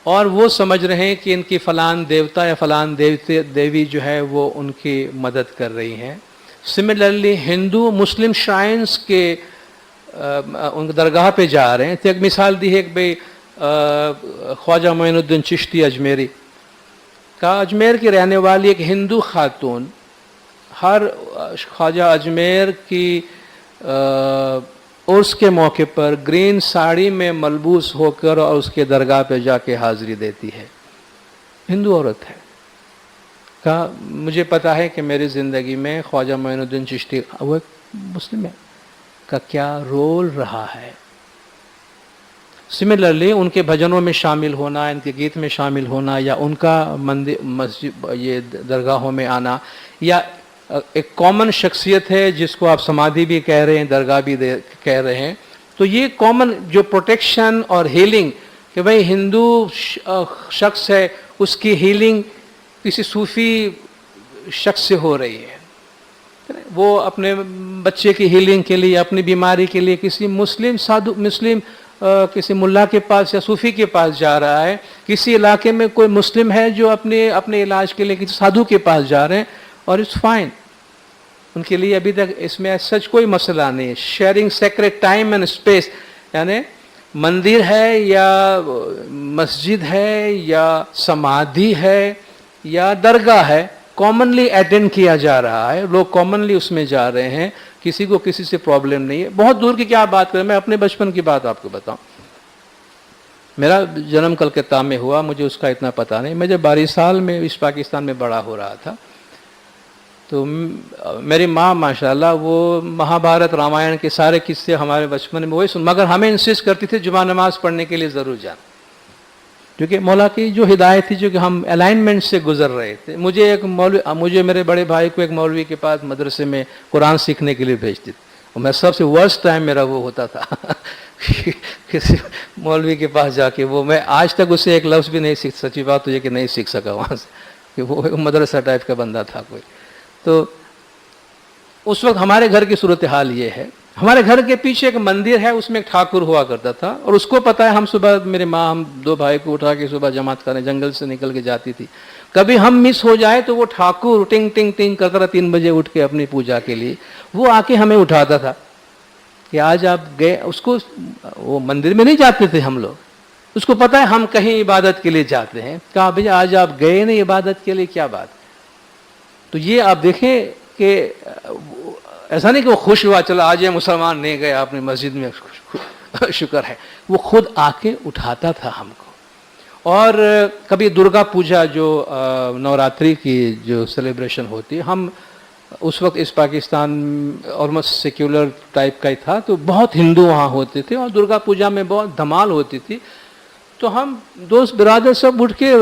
اور وہ سمجھ رہے ہیں کہ ان کی فلان دیوتا یا فلان دیوی جو ہے وہ ان کی مدد کر رہی ہیں۔ سملرلی ہندو مسلم شرائنس کے ان درگاہ پہ جا رہے ہیں۔ تو ایک مثال دی ہے کہ بھئی خواجہ معین الدین چشتی اجمیری کا، اجمیر کی رہنے والی ایک ہندو خاتون ہر خواجہ اجمیر کی عرس کے موقع پر گرین ساڑی میں ملبوس ہو کر اور اس کے درگاہ پہ جا کے حاضری دیتی ہے، ہندو عورت ہے۔ کہا مجھے پتا ہے کہ میری زندگی میں خواجہ معین الدین چشتی وہ ایک مسلم ہے کا کیا رول رہا ہے۔ سملرلی ان کے بھجنوں میں شامل ہونا، ان کے گیت میں شامل ہونا، یا ان کا مسجد یہ درگاہوں میں آنا، یا ایک کامن شخصیت ہے جس کو آپ سمادھی بھی کہہ رہے ہیں، درگاہ بھی کہہ رہے ہیں، تو یہ کامن جو پروٹیکشن اور ہیلنگ کہ بھئی ہندو شخص ہے اس کی ہیلنگ کسی صوفی شخص سے ہو رہی ہے، وہ اپنے بچے کی ہیلنگ کے لیے، اپنی بیماری کے لیے کسی مسلم کسی ملا کے پاس یا صوفی کے پاس جا رہا ہے، کسی علاقے میں کوئی مسلم ہے جو اپنے علاج کے لیے کسی سادھو کے پاس جا رہے ہیں، اور اٹس فائن، ان کے لیے ابھی تک اس میں سچ کوئی مسئلہ نہیں ہے۔ Sharing secret time and space, یعنی مندر ہے یا مسجد ہے یا سمادھی ہے یا درگاہ ہے، کامنلی اٹینڈ کیا جا رہا ہے، لوگ کامنلی اس میں جا رہے ہیں، کسی کو کسی سے پرابلم نہیں ہے۔ بہت دور کی کیا بات کریں، میں اپنے بچپن کی بات آپ کو بتاؤں، میرا جنم کلکتہ میں ہوا، مجھے اس کا اتنا پتہ نہیں، میں جب 12 سال میں اس پاکستان میں بڑا ہو رہا تھا تو میری ماں ماشاءاللہ وہ مہابھارت رامائن کے سارے قصے ہمارے بچپن میں وہی مگر ہمیں انسسٹ کرتی تھی جمعہ نماز پڑھنے کے لیے ضرور جانا، کیونکہ مولا کی جو ہدایت تھی، جو کہ ہم الائنمنٹ سے گزر رہے تھے۔ مجھے میرے بڑے بھائی کو ایک مولوی کے پاس مدرسے میں قرآن سیکھنے کے لیے بھیجتے تھے، اور میں سب سے ورسٹ ٹائم میرا وہ ہوتا تھا کسی مولوی کے پاس جا کے، وہ میں آج تک اسے ایک لفظ بھی نہیں سیکھ، سچی بات تو یہ کہ نہیں سیکھ سکا وہاں سے، کہ وہ مدرسہ ٹائپ کا بندہ تھا کوئی۔ تو اس وقت ہمارے گھر کی صورتحال یہ ہے، ہمارے گھر کے پیچھے ایک مندر ہے، اس میں ایک ٹھاکر ہوا کرتا تھا، اور اس کو پتا ہے ہم صبح میرے ماں ہم 2 بھائی کو اٹھا کے صبح جماعت کرنے جنگل سے نکل کے جاتی تھی، کبھی ہم مس ہو جائے تو وہ ٹھاکر ٹنگ ٹنگ ٹنگ کرتا رہا 3 بجے اٹھ کے اپنی پوجا کے لیے، وہ آ کے ہمیں اٹھاتا تھا کہ آج آپ گئے، اس کو وہ مندر میں نہیں جاتے تھے ہم لوگ، اس کو پتا ہے ہم کہیں عبادت کے لیے جاتے ہیں، کہا بھیا آج آپ گئے نہیں عبادت کے لیے، کیا بات؟ تو یہ آپ دیکھیں کہ ایسا نہیں کہ وہ خوش ہوا چلا آج یہ مسلمان نہیں گئے اپنی مسجد میں، شکر ہے، وہ خود آ کے اٹھاتا تھا ہم کو، اور کبھی درگا پوجا جو نوراتری کی جو سیلیبریشن ہوتی ہے، ہم اس وقت اس پاکستان آلموسٹ سیکولر ٹائپ کا ہی تھا، تو بہت ہندو وہاں ہوتے تھے اور درگا پوجا میں بہت دھمال ہوتی تھی. تو ہم دوست برادر سب اٹھ کے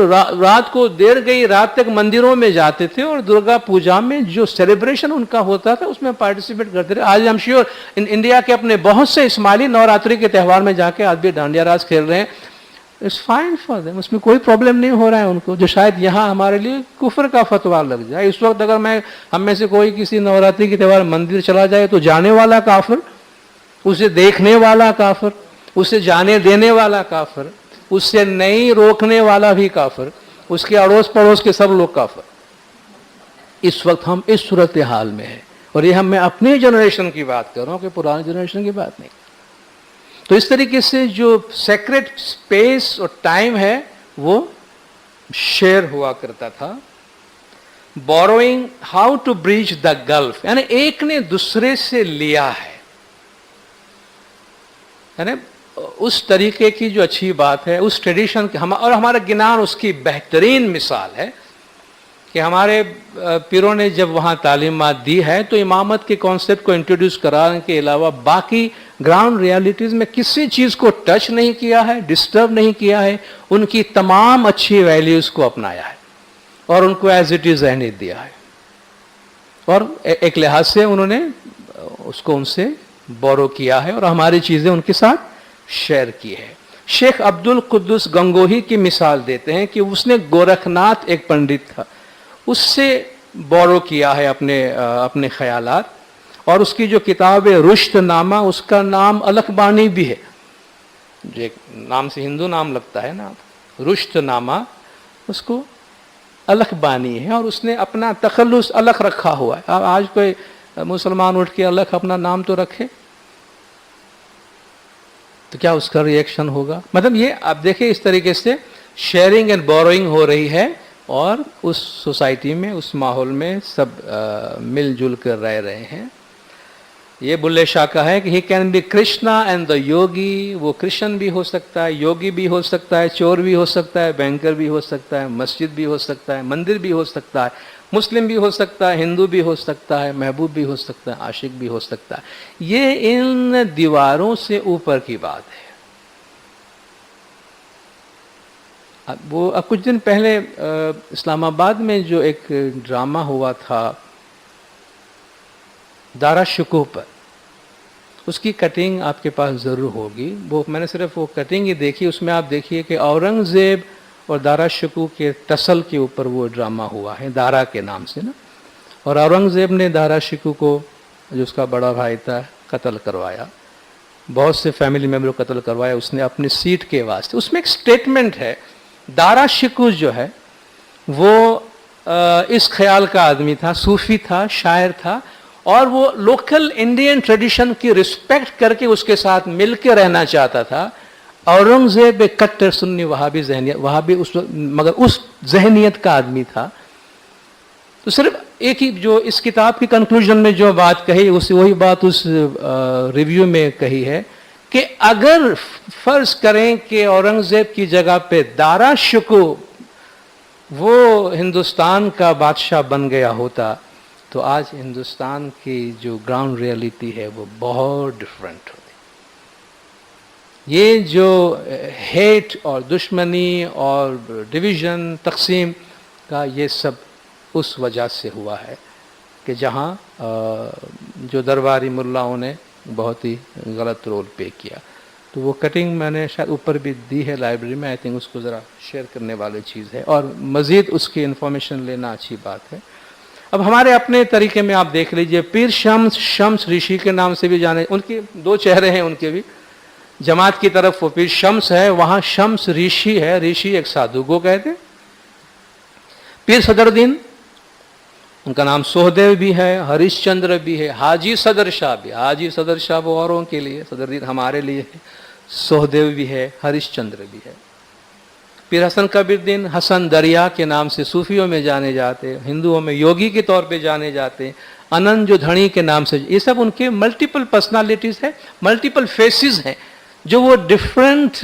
رات کو دیر گئی رات تک مندروں میں جاتے تھے اور درگا پوجا میں جو سیلیبریشن ان کا ہوتا تھا اس میں پارٹیسپیٹ کرتے تھے. آج ہم شیور انڈیا کے اپنے بہت سے اسماعیلی نوراتری کے تہوار میں جا کے آج بھی ڈانڈیا راز کھیل رہے ہیں. اٹس فائن فار دیم، اس میں کوئی پرابلم نہیں ہو رہا ہے ان کو، جو شاید یہاں ہمارے لیے کفر کا فتویٰ لگ جائے. اس وقت اگر ہم میں سے کوئی کسی نوراتری کے تہوار مندر چلا جائے تو جانے والا کافر، اسے دیکھنے والا کافر، اسے جانے دینے والا کافر، اس سے نہیں روکنے والا بھی کافر، اس کے اڑوس پڑوس کے سب لوگ کافر. اس وقت ہم اس صورتحال میں ہیں، اور یہ میں اپنی جنریشن کی بات کر رہا ہوں کہ پرانی جنریشن کی بات نہیں. تو اس طریقے سے جو سیکریٹ اسپیس اور ٹائم ہے وہ شیئر ہوا کرتا تھا. Borrowing how to breach the gulf, یعنی ایک نے دوسرے سے لیا ہے، یعنی اس طریقے کی جو اچھی بات ہے اس ٹریڈیشن کی، اور ہمارا گنان اس کی بہترین مثال ہے کہ ہمارے پیروں نے جب وہاں تعلیمات دی ہے تو امامت کے کانسیپٹ کو انٹروڈیوس کرانے کے علاوہ باقی گراؤنڈ ریالٹیز میں کسی چیز کو ٹچ نہیں کیا ہے، ڈسٹرب نہیں کیا ہے، ان کی تمام اچھی ویلیوز کو اپنایا ہے اور ان کو ایز اٹ از رہنے دیا ہے. اور ایک لحاظ سے انہوں نے اس کو ان سے بورو کیا ہے اور ہماری چیزیں ان کے ساتھ شیئر کی ہے. شیخ عبد القدس گنگوہی کی مثال دیتے ہیں کہ اس نے گورکھناتھ ایک پنڈت تھا، اس سے بورو کیا ہے اپنے خیالات. اور اس کی جو کتاب ہے رشت نامہ، اس کا نام الکھ بانی بھی ہے، جو ایک نام سے ہندو نام لگتا ہے نا، رشت نامہ اس کو الکھ بانی ہے، اور اس نے اپنا تخلص الکھ رکھا ہوا ہے. آج کوئی مسلمان اٹھ کے الکھ اپنا نام تو رکھے تو کیا اس کا ریئیکشن ہوگا؟ مطلب یہ آپ دیکھیں اس طریقے سے شیئرنگ اینڈ بوروئنگ ہو رہی ہے، اور اس سوسائٹی میں اس ماحول میں سب مل جل کر رہ رہے ہیں. یہ بلے شاہ کا ہے کہ he can be Krishna and the yogi, وہ کرشن بھی ہو سکتا ہے، یوگی بھی ہو سکتا ہے، چور بھی ہو سکتا ہے، بینکر بھی ہو سکتا ہے، مسجد بھی ہو سکتا ہے، مندر بھی ہو سکتا ہے، مسلم بھی ہو سکتا ہے، ہندو بھی ہو سکتا ہے، محبوب بھی ہو سکتا ہے، عاشق بھی ہو سکتا ہے. یہ ان دیواروں سے اوپر کی بات ہے. وہ کچھ دن پہلے اسلام آباد میں جو ایک ڈرامہ ہوا تھا دارا شکوہ پر، اس کی کٹنگ آپ کے پاس ضرور ہوگی. وہ میں نے صرف وہ کٹنگ ہی دیکھی، اس میں آپ دیکھیے کہ اورنگزیب اور دارا شکوہ کے ٹسل کے اوپر وہ ڈرامہ ہوا ہے، دارا کے نام سے نا. اور اورنگزیب نے دارا شکوہ کو، جو اس کا بڑا بھائی تھا، قتل کروایا، بہت سے فیملی ممبر کو قتل کروایا اس نے اپنی سیٹ کے واسطے. اس میں ایک سٹیٹمنٹ ہے، دارا شکوہ جو ہے وہ اس خیال کا آدمی تھا، صوفی تھا، شاعر تھا، اور وہ لوکل انڈین ٹریڈیشن کی رسپیکٹ کر کے اس کے ساتھ مل کے رہنا چاہتا تھا. اورنگزیب ایک کٹر سنی وہابی ذہنیت، وہابی مگر اس ذہنیت کا آدمی تھا. تو صرف ایک ہی جو اس کتاب کی کنکلوژن میں جو بات کہی، وہی بات اس ریویو میں کہی ہے کہ اگر فرض کریں کہ اورنگزیب کی جگہ پہ دارا شکوہ وہ ہندوستان کا بادشاہ بن گیا ہوتا تو آج ہندوستان کی جو گراؤنڈ ریئلٹی ہے وہ بہت ڈفرینٹ ہوتی. یہ جو ہیٹ اور دشمنی اور ڈویژن، تقسیم کا، یہ سب اس وجہ سے ہوا ہے کہ جہاں جو درباری ملاؤں نے بہت ہی غلط رول پے کیا. تو وہ کٹنگ میں نے شاید اوپر بھی دی ہے لائبریری میں، آئی تھنک اس کو ذرا شیئر کرنے والی چیز ہے، اور مزید اس کی انفارمیشن لینا اچھی بات ہے. اب ہمارے اپنے طریقے میں آپ دیکھ لیجئے، پیر شمس رشی کے نام سے بھی جانے، ان کے دو چہرے ہیں ان کے بھی. جماعت کی طرف وہ پیر شمس ہے، وہاں شمس رشی ہے، رشی ایک سادھو کو کہتے. پیر صدر الدین، ان کا نام سہدیو بھی ہے، ہریش چندر بھی ہے، حاجی صدر شاہ بھی. حاجی صدر شاہ وہ اوروں کے لیے، صدر الدین ہمارے لیے ہے. سہدیو بھی ہے، ہریش چندر بھی ہے. پیر حسن کبیر الدین حسن دریا کے نام سے صوفیوں میں جانے جاتے، ہندوؤں میں یوگی کے طور پہ جانے جاتے. انند جو دھنی کے نام سے، یہ سب ان کے ملٹیپل پرسنالٹیز ہیں، ملٹیپل فیسز ہیں، جو وہ ڈفرینٹ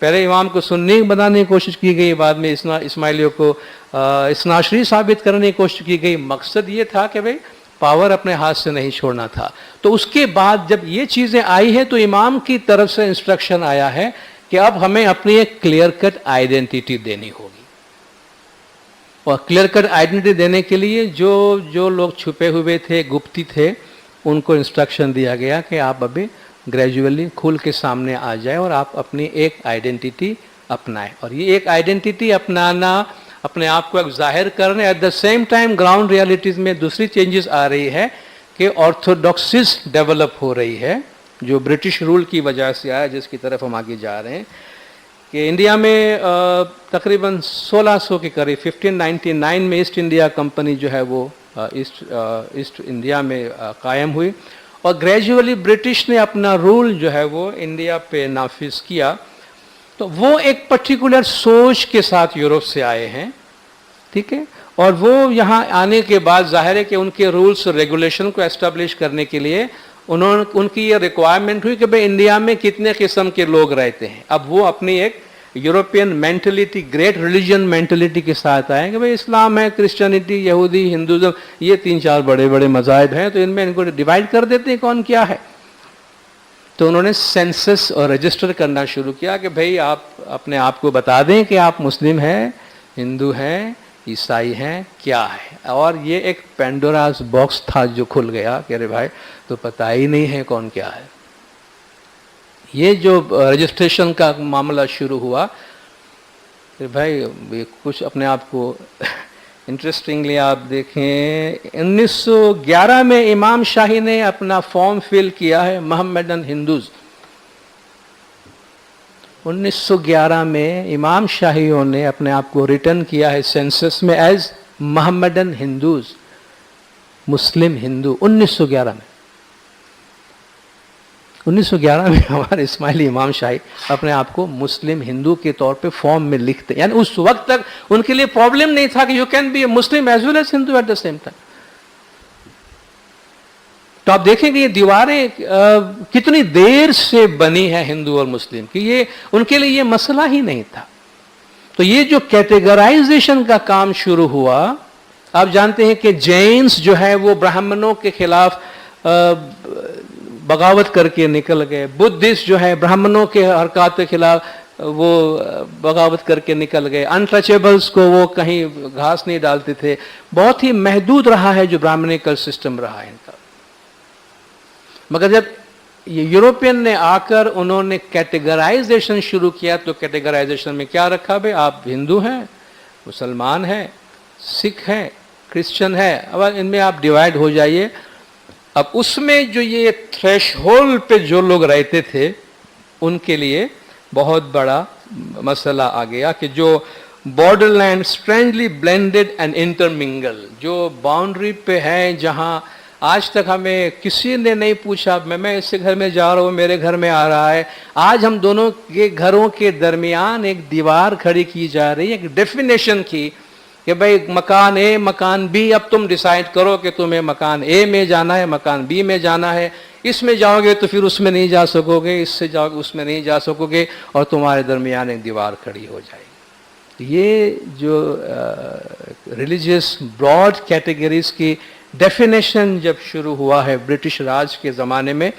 پہلے امام کو سنی بنانے کی کوشش کی گئی، بعد میں اسماعیلیوں کو اثناشری ثابت کرنے کی کوشش کی گئی. مقصد یہ تھا کہ بھئی پاور اپنے ہاتھ سے نہیں چھوڑنا تھا. تو اس کے بعد جب یہ چیزیں آئی ہیں تو امام کی طرف سے انسٹرکشن آیا ہے کہ اب ہمیں اپنی ایک کلیئر کٹ آئیڈینٹی دینی ہوگی. اور کلیئر کٹ آئیڈینٹی دینے کے لیے جو لوگ چھپے ہوئے تھے، گپتی تھے، ان کو انسٹرکشن دیا گیا کہ آپ ابھی گریجولی کھل کے سامنے آ جائے اور آپ اپنی ایک آئیڈینٹی اپنائیں. اور یہ ایک آئیڈینٹی اپنانا، اپنے آپ کو ایک ظاہر کرنے، at the same time ground realities میں دوسری چینجز آ رہی ہے کہ آرتھوڈاکسز ڈیولپ ہو رہی ہے، جو برٹش رول کی وجہ سے آیا، جس کی طرف ہم آگے جا رہے ہیں. کہ انڈیا میں تقریباً 1600 کے قریب 1599 میں ایسٹ انڈیا کمپنی جو ہے وہ ایسٹ انڈیا میں قائم ہوئی، اور گریجولی برٹش نے اپنا رول جو ہے وہ انڈیا پہ نافذ کیا. تو وہ ایک پرٹیکولر سوچ کے ساتھ یورپ سے آئے ہیں، ٹھیک ہے. اور وہ یہاں آنے کے بعد ظاہر ہے کہ ان کے رولس اور ریگولیشن کو اسٹیبلش کرنے کے لیے ان کی یہ ریکوائرمنٹ ہوئی کہ بھئی انڈیا میں کتنے قسم کے لوگ رہتے ہیں. اب وہ اپنی ایک European mentality, great religion mentality کے ساتھ آئے کہ بھئی اسلام ہے، کرسچینٹی، یہودی، ہندوازم، یہ 3-4 بڑے بڑے مذاہب ہیں، تو ان میں ان کو ڈیوائڈ کر دیتے ہیں کون کیا ہے. تو انہوں نے سینسس اور رجسٹر کرنا شروع کیا کہ بھئی آپ اپنے آپ کو بتا دیں کہ آپ مسلم ہیں، ہندو ہیں، عیسائی ہیں، کیا ہے. اور یہ ایک پینڈوراز باکس تھا جو کھل گیا کہ ارے بھائی تو پتہ ہی نہیں ہے کون کیا ہے. یہ جو رجسٹریشن کا معاملہ شروع ہوا کہ بھائی کچھ اپنے آپ کو انٹرسٹنگلی آپ دیکھیں، 1911 میں امام شاہی نے اپنا فارم فل کیا ہے محمدن ہندوز. 1911 میں امام شاہیوں نے اپنے آپ کو ریٹرن کیا ہے سینسس میں ایز محمدن ہندوز، مسلم ہندو. 1911 میں 1911 میں ہمارے اسماعیلی امام شاہی اپنے آپ کو مسلم ہندو کے طور پہ فارم میں لکھتے، یعنی اس وقت تک ان کے لیے پرابلم نہیں تھا کہ you can be a Muslim as well as Hindu at the same time. تو آپ دیکھیں کہ یہ دیواریں کتنی دیر سے بنی ہے ہندو اور مسلم کی، یہ ان کے لیے یہ مسئلہ ہی نہیں تھا. تو یہ جو کیٹیگرائزیشن کا کام شروع ہوا، آپ جانتے ہیں کہ جینس جو ہے وہ برہمنوں کے خلاف بغاوت کر کے نکل گئے، بدھسٹ جو ہے برہمنوں کے حرکات کے خلاف وہ بغاوت کر کے نکل گئے، انٹچیبلز کو وہ کہیں گھاس نہیں ڈالتے تھے. بہت ہی محدود رہا ہے جو برہمنیکل سسٹم رہا ہے ان کا. مگر جب یہ یوروپین نے آ کر انہوں نے کیٹیگرائزیشن شروع کیا تو کیٹیگرائزیشن میں کیا رکھا بھائی آپ ہندو ہیں، مسلمان ہیں، سکھ ہیں، کرسچن ہیں، اب ان میں آپ ڈیوائیڈ ہو جائیے. اب اس میں جو یہ تھریش ہولڈ پہ جو لوگ رہتے تھے ان کے لیے بہت بڑا مسئلہ آ گیا کہ جو borderland strangely blended and intermingle, جو باؤنڈری پہ ہیں، جہاں آج تک ہمیں کسی نے نہیں پوچھا میں اس سے گھر میں جا رہا ہوں، میرے گھر میں آ رہا ہے. آج ہم دونوں کے گھروں کے درمیان ایک دیوار کھڑی کی جا رہی ہے، ایک ڈیفینیشن کی کہ بھئی مکان اے، مکان بی، اب تم ڈیسائیڈ کرو کہ تمہیں مکان اے میں جانا ہے، مکان بی میں جانا ہے. اس میں جاؤ گے تو پھر اس میں نہیں جا سکو گے، اس سے جاؤ گے اس میں نہیں جا سکو گے، اور تمہارے درمیان ایک دیوار کھڑی ہو جائے گی. یہ جو ریلیجیس براڈ کیٹیگریز کی ڈیفینیشن جب شروع ہوا ہے برٹش راج کے زمانے میں،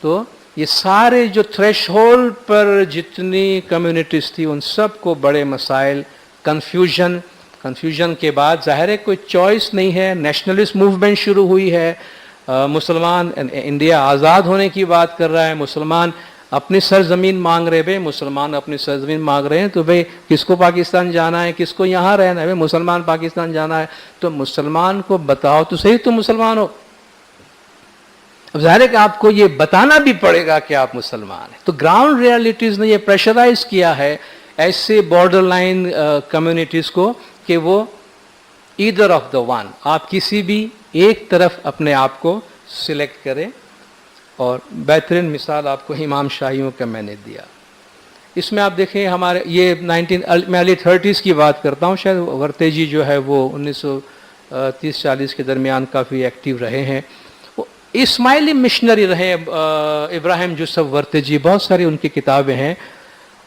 تو یہ سارے جو تھریش ہولڈ پر جتنی کمیونٹیز تھی ان سب کو بڑے مسائل، کنفیوژن کے بعد ظاہر ہے کوئی چوائس نہیں ہے. نیشنلسٹ موومنٹ شروع ہوئی ہے، مسلمان انڈیا آزاد ہونے کی بات کر رہا ہے، مسلمان اپنی سرزمین مانگ رہے، بھائی مسلمان اپنی سرزمین مانگ رہے ہیں تو بھائی کس کو پاکستان جانا ہے، کس کو یہاں رہنا ہے، بھائی مسلمان پاکستان جانا ہے. تو مسلمان کو بتاؤ تو صحیح تم مسلمان ہو. اب ظاہر ہے کہ آپ کو یہ بتانا بھی پڑے گا کہ آپ مسلمان ہیں. تو گراؤنڈ ریالٹیز نے یہ پریشرائز کیا ہے ایسے بارڈر لائن کمیونٹیز کو کہ وہ ایدر آف دا ون، آپ کسی بھی ایک طرف اپنے آپ کو سلیکٹ کریں. اور بہترین مثال آپ کو امام شاہیوں کا میں نے دیا. اس میں آپ دیکھیں ہمارے یہ میں ارلی 30s کی بات کرتا ہوں، شاید ورتیجی جو ہے وہ 1930-40 کے درمیان کافی ایکٹیو رہے ہیں. اسماعیلی مشنری رہے، ابراہیم یوسف ورتیجی، بہت ساری ان کی کتابیں ہیں.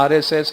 RSS,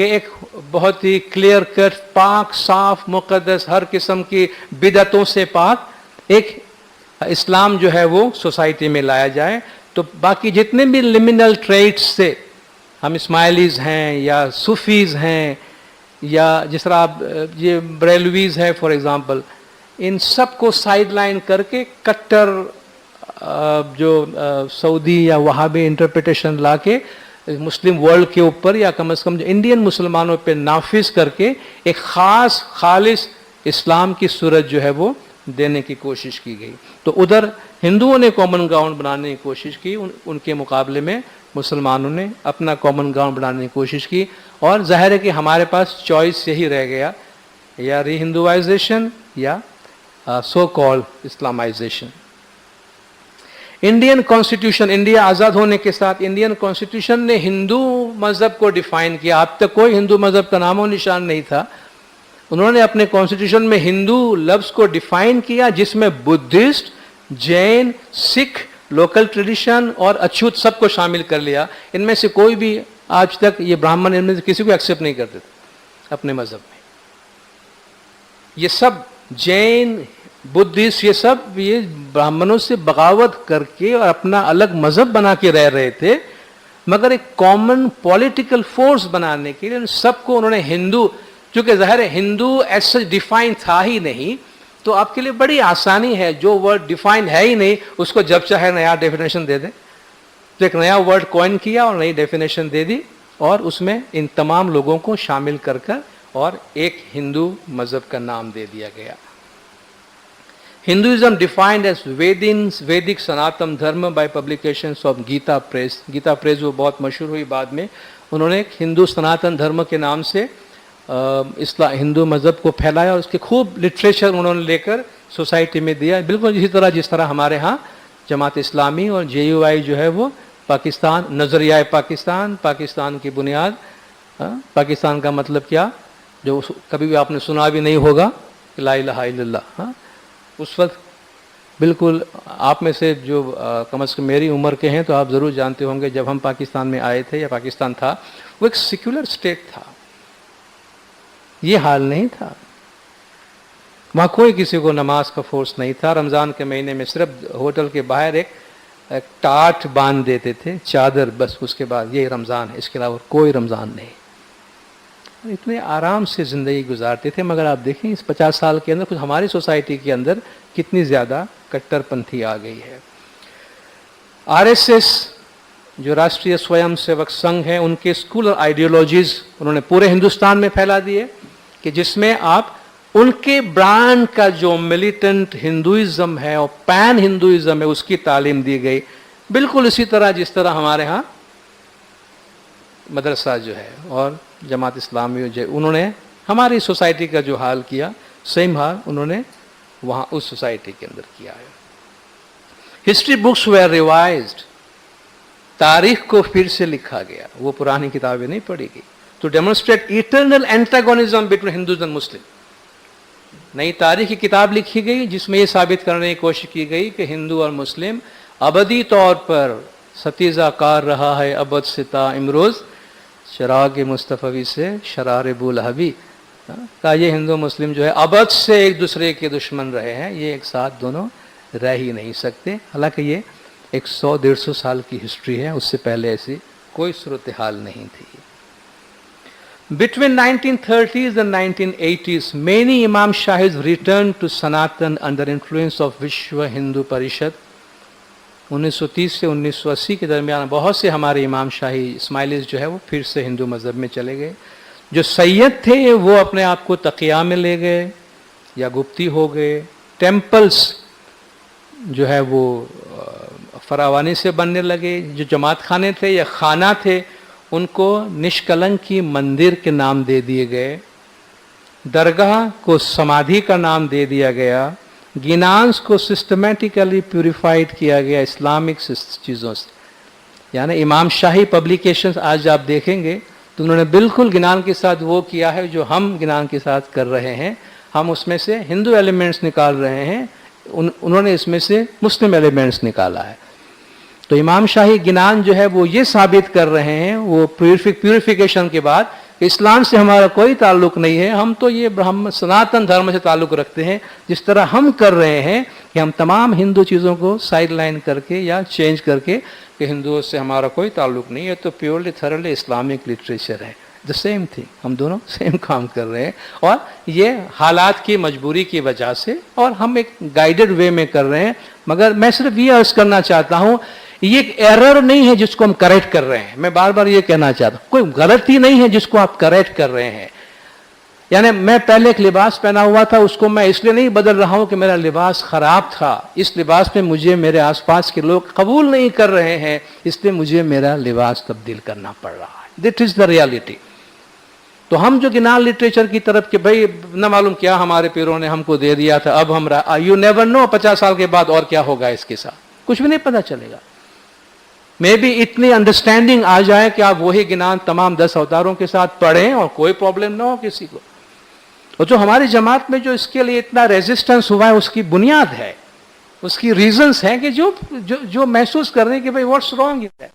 کہ ایک بہت ہی کلیئر کٹ پاک صاف مقدس ہر قسم کی بدعتوں سے پاک ایک اسلام جو ہے وہ سوسائٹی میں لایا جائے. تو باقی جتنے بھی لمنل ٹریٹس سے ہم اسماعیلیز ہیں یا صوفیز ہیں یا جس طرح آپ یہ بریلویز ہے فار ایگزامپل, ان سب کو سائڈ لائن کر کے کٹر جو سعودی یا وہابی انٹرپریٹیشن لا کے مسلم ورلڈ کے اوپر یا کم از کم انڈین مسلمانوں پہ نافذ کر کے ایک خاص خالص اسلام کی صورت جو ہے وہ دینے کی کوشش کی گئی. تو ادھر ہندوؤں نے کامن گراؤنڈ بنانے کی کوشش کی, ان کے مقابلے میں مسلمانوں نے اپنا کامن گراؤنڈ بنانے کی کوشش کی, اور ظاہر ہے کہ ہمارے پاس چوائس یہی رہ گیا, یا ری ہندوائزیشن یا سو کال اسلامائزیشن. انڈین کانسٹیٹیوشن, انڈیا آزاد ہونے کے ساتھ انڈین کانسٹیٹیوشن نے ہندو مذہب کو ڈیفائن کیا. اب تک کوئی ہندو مذہب کا نام و نشان نہیں تھا. انہوں نے اپنے کانسٹیٹیوشن میں ہندو لفظ کو ڈیفائن کیا, جس میں بدھسٹ, جین, سکھ, لوکل ٹریڈیشن اور اچھوت سب کو شامل کر لیا. ان میں سے کوئی بھی آج تک یہ براہمن ان میں سے کسی کو ایکسیپٹ نہیں کرتے تھے اپنے مذہب میں. یہ سب جین, بدھسٹ, یہ سب یہ براہمنوں سے بغاوت کر کے اور اپنا الگ مذہب بنا کے رہ رہے تھے, مگر ایک کامن پولیٹیکل فورس بنانے کے لیے ان سب کو انہوں نے ہندو, چونکہ ظاہر ہے ہندو ایسا ڈیفائن تھا ہی نہیں, تو آپ کے لیے بڑی آسانی ہے, جو ورڈ ڈیفائن ہے ہی نہیں اس کو جب چاہے نیا ڈیفینیشن دے دیں. تو ایک نیا ورڈ کوائن کیا اور نئی ڈیفینیشن دے دی, اور اس میں ان تمام لوگوں کو شامل کر اور ایک ہندو مذہب کا نام دے دیا گیا. Hinduism defined as Vedic Sanatan Dharma by publications of Gita Press. Gita Press وہ بہت مشہور ہوئی بعد میں, انہوں نے ہندو سناتن دھرم کے نام سے ہندو مذہب کو پھیلایا, اور اس کے خوب لٹریچر انہوں نے لے کر سوسائٹی میں دیا. بالکل اسی جس طرح ہمارے ہاں جماعت اسلامی اور JUI جو ہے وہ پاکستان, نظریہ پاکستان کی بنیاد, پاکستان کا مطلب کیا, جو کبھی بھی آپ نے سنا بھی نہیں ہوگا, لا الہ الا اللہ. اس وقت بالکل آپ میں سے جو کم از کم میری عمر کے ہیں تو آپ ضرور جانتے ہوں گے, جب ہم پاکستان میں آئے تھے یا پاکستان تھا, وہ ایک سیکولر اسٹیٹ تھا. یہ حال نہیں تھا. وہاں کوئی کسی کو نماز کا فورس نہیں تھا. رمضان کے مہینے میں صرف ہوٹل کے باہر ایک ٹاٹ باندھ دیتے تھے, چادر, بس اس کے بعد یہ رمضان ہے, اس کے علاوہ کوئی رمضان نہیں. اتنے آرام سے زندگی گزارتے تھے. مگر آپ دیکھیں اس 50 سال کے اندر کچھ ہماری سوسائٹی کے اندر کتنی زیادہ کٹر پنتھی آ گئی ہے. RSS جو راشٹریہ سویم سیوک سنگھ ہے, ان کے اسکول اور آئیڈیالوجیز انہوں نے پورے ہندوستان میں پھیلا دیے, کہ جس میں آپ ان کے برانڈ کا جو ملیٹنٹ ہندوازم ہے اور پین ہندوازم ہے اس کی تعلیم دی گئی. بالکل اسی طرح جس طرح ہمارے ہاں مدرسہ جو ہے اور جماعت اسلامی انہوں نے ہماری سوسائٹی کا جو حال کیا, سیم حال انہوں نے وہاں اس سوسائٹی کے اندر کیا ہے. ہسٹری بکس ویر ریوائزڈ, تاریخ کو پھر سے لکھا گیا, وہ پرانی کتابیں نہیں پڑھی گئی, to demonstrate eternal antagonism between Hindus and Muslim. نئی تاریخ کی کتاب لکھی گئی جس میں یہ ثابت کرنے کی کوشش کی گئی کہ ہندو اور مسلم ابدی طور پر ستیزہ کار رہا ہے, ابد ستا امروز چراغ مصطفی سے شرار بولہبی. کہ یہ ہندو مسلم جو ہے ابد سے ایک دوسرے کے دشمن رہے ہیں, یہ ایک ساتھ دونوں رہ ہی نہیں سکتے. حالانکہ یہ 100-150 سال کی ہسٹری ہے, اس سے پہلے ایسی کوئی صورتحال نہیں تھی. Between 1930s and 1980s, many Imam Shahis returned to Sanatan under influence of Vishwa Hindu Parishad. 1930 سے 1980 کے درمیان بہت سے ہمارے امام شاہی اسماعیلیز جو ہے وہ پھر سے ہندو مذہب میں چلے گئے. جو سید تھے وہ اپنے آپ کو تقیہ میں لے گئے یا گپتی ہو گئے. ٹیمپلز جو ہے وہ فراوانی سے بننے لگے. جو جماعت خانے تھے یا خانہ تھے ان کو نشکلنک کی مندر کے نام دے دیے گئے. درگاہ کو سمادھی کا نام دے دیا گیا. گینانس کو سسٹمیٹیکلی پیوریفائڈ کیا گیا اسلامک چیزوں سے. یعنی امام شاہی پبلیکیشنز آج آپ دیکھیں گے تو انہوں نے بالکل گینان کے ساتھ وہ کیا ہے جو ہم گینان کے ساتھ کر رہے ہیں. ہم اس میں سے ہندو ایلیمنٹس نکال رہے ہیں, انہوں نے اس میں سے مسلم ایلیمنٹس نکالا ہے. تو امام شاہی گینان جو ہے وہ یہ ثابت کر رہے ہیں, وہ پیوریفیکیشن کے بعد اسلام سے ہمارا کوئی تعلق نہیں ہے، ہم تو یہ سناتن دھرم سے تعلق رکھتے ہیں. جس طرح ہم کر رہے ہیں کہ ہم تمام ہندو چیزوں کو سائڈ لائن کر کے یا چینج کر کے کہ ہندوؤں سے ہمارا کوئی تعلق نہیں ہے، تو پیورلی تھرلی اسلامک لٹریچر ہے. دا سیم تھنگ، ہم دونوں سیم کام کر رہے ہیں، اور یہ حالات کی مجبوری کی وجہ سے، اور ہم ایک گائیڈڈ وے میں کر رہے ہیں. مگر میں صرف یہ عرض کرنا چاہتا ہوں، یہ ایک ایرر نہیں ہے جس کو ہم کریکٹ کر رہے ہیں. میں بار بار یہ کہنا چاہتا ہوں، کوئی غلطی نہیں ہے جس کو آپ کریکٹ کر رہے ہیں. یعنی میں پہلے ایک لباس پہنا ہوا تھا، اس کو میں اس لیے نہیں بدل رہا ہوں کہ میرا لباس خراب تھا، اس لباس میں مجھے میرے آس پاس کے لوگ قبول نہیں کر رہے ہیں، اس لیے مجھے میرا لباس تبدیل کرنا پڑ رہا ہے. That is the reality. تو ہم جو گنال لٹریچر کی طرف کہ بھئی نہ معلوم کیا ہمارے پیروں نے ہم کو دے دیا تھا، اب ہم یو نیور نو 50 سال کے بعد اور کیا ہوگا اس کے ساتھ، کچھ بھی نہیں پتہ چلے گا. میں بھی اتنی انڈرسٹینڈنگ آ جائے کہ آپ وہی گنان تمام 10 اوتاروں کے ساتھ پڑھیں اور کوئی پرابلم نہ ہو کسی کو. اور جو ہماری جماعت میں جو اس کے لیے اتنا ریزسٹنس ہوا ہے، اس کی بنیاد ہے، اس کی ریزنز ہیں کہ جو محسوس کر رہے ہیں کہ بھئی واٹس رانگ ہے،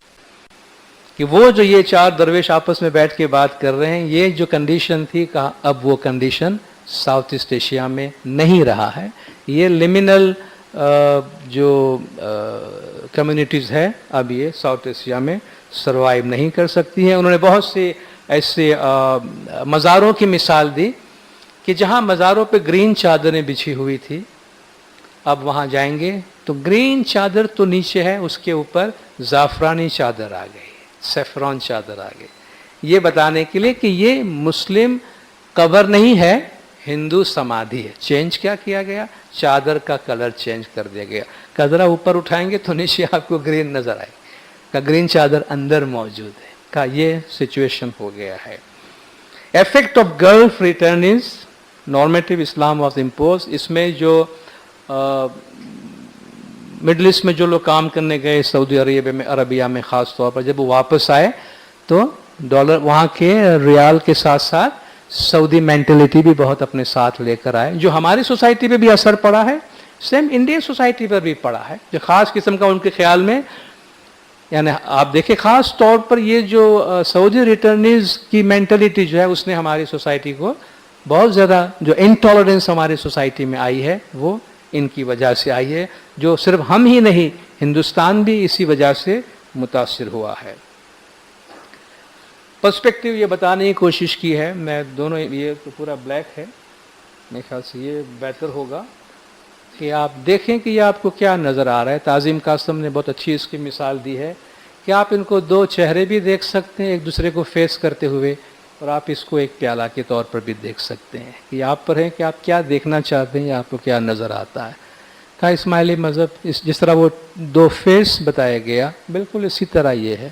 کہ وہ جو یہ 4 درویش آپس میں بیٹھ کے بات کر رہے ہیں، یہ جو کنڈیشن تھی کہ اب وہ کنڈیشن ساؤتھ ایسٹ ایشیا میں نہیں رہا ہے. یہ لمنل جو کمیونٹیز ہے اب یہ ساؤتھ ایشیا میں سروائیو نہیں کر سکتی ہیں. انہوں نے بہت سے ایسے مزاروں کی مثال دی کہ جہاں مزاروں پہ گرین چادریں بچھی ہوئی تھی، اب وہاں جائیں گے تو گرین چادر تو نیچے ہے، اس کے اوپر زعفرانی چادر آ گئی، سیفران چادر آ گئی. یہ بتانے کے لیے کہ یہ مسلم قبر نہیں ہے، ہندو سمادھی ہے. چینج کیا کیا گیا؟ چادر کا کلر چینج کر دیا گیا. قدرہ اوپر اٹھائیں گے تو نیچے آپ کو گرین نظر آئے گا، گرین چادر اندر موجود ہے. کا یہ سچویشن ہو گیا ہے. Effect of Gulf returns normative Islam was impose. اس میں جو مڈل ایسٹ میں جو لوگ کام کرنے گئے سعودی عربیہ میں خاص طور پر، جب وہ واپس آئے تو ڈالر وہاں کے ریال کے ساتھ ساتھ سعودی مینٹلٹی بھی بہت اپنے ساتھ لے کر آئے، جو ہماری سوسائٹی پہ بھی اثر پڑا ہے، سیم انڈین سوسائٹی پر بھی پڑا ہے. جو خاص قسم کا ان کے خیال میں، یعنی آپ دیکھیں خاص طور پر یہ جو سعودی ریٹرنیز کی مینٹلٹی جو ہے، اس نے ہماری سوسائٹی کو بہت زیادہ، جو انٹالرنس ہماری سوسائٹی میں آئی ہے وہ ان کی وجہ سے آئی ہے، جو صرف ہم ہی نہیں، ہندوستان بھی اسی وجہ سے متاثر ہوا ہے. پرسپیکٹیو یہ بتانے کی کوشش کی ہے میں. دونوں یہ تو پورا بلیک ہے، میرے خیال سے یہ بہتر ہوگا کہ آپ دیکھیں کہ یہ آپ کو کیا نظر آ رہا ہے. تعظیم قاسم نے بہت اچھی اس کی مثال دی ہے کہ آپ ان کو 2 چہرے بھی دیکھ سکتے ہیں ایک دوسرے کو فیس کرتے ہوئے، اور آپ اس کو ایک پیالہ کے طور پر بھی دیکھ سکتے ہیں کہ آپ پر ہے کہ آپ کیا دیکھنا چاہتے ہیں یا آپ کو کیا نظر آتا ہے. کہا اسماعیلی مذہب جس طرح وہ 2 فیس بتایا گیا، بالکل اسی طرح یہ ہے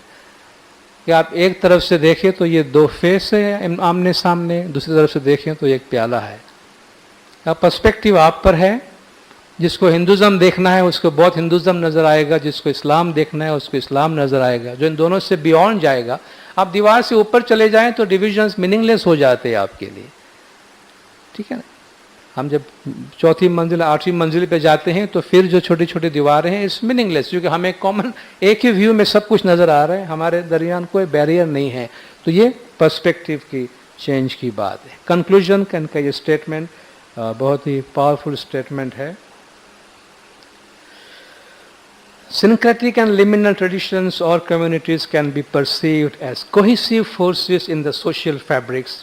کہ آپ ایک طرف سے دیکھیں تو یہ 2 فیس ہے آمنے سامنے، دوسری طرف سے دیکھیں تو ایک پیالہ ہے. پرسپیکٹیو آپ پر ہے. جس کو ہندوازم دیکھنا ہے اس کو بہت ہندوازم نظر آئے گا، جس کو اسلام دیکھنا ہے اس کو اسلام نظر آئے گا، جو ان دونوں سے بیونڈ جائے گا. آپ دیوار سے اوپر چلے جائیں تو ڈویژنز میننگ لیس ہو جاتے ہیں آپ کے لیے، ٹھیک ہے نا. ہم جب 4تھی منزل 8ویں منزل پہ جاتے ہیں تو پھر جو چھوٹی چھوٹی دیواریں ہیں اس میننگ لیس، کیونکہ ہمیں کامن ایک ہی ویو میں سب کچھ نظر آ رہا ہے، ہمارے درمیان کوئی بیریئر نہیں ہے. تو یہ پرسپیکٹیو کی چینج کی بات ہے. کنکلوژن کا یہ اسٹیٹمنٹ بہت ہی پاورفل اسٹیٹمنٹ ہے. Syncretic and liminal traditions or communities can be perceived as cohesive forces in the social fabrics,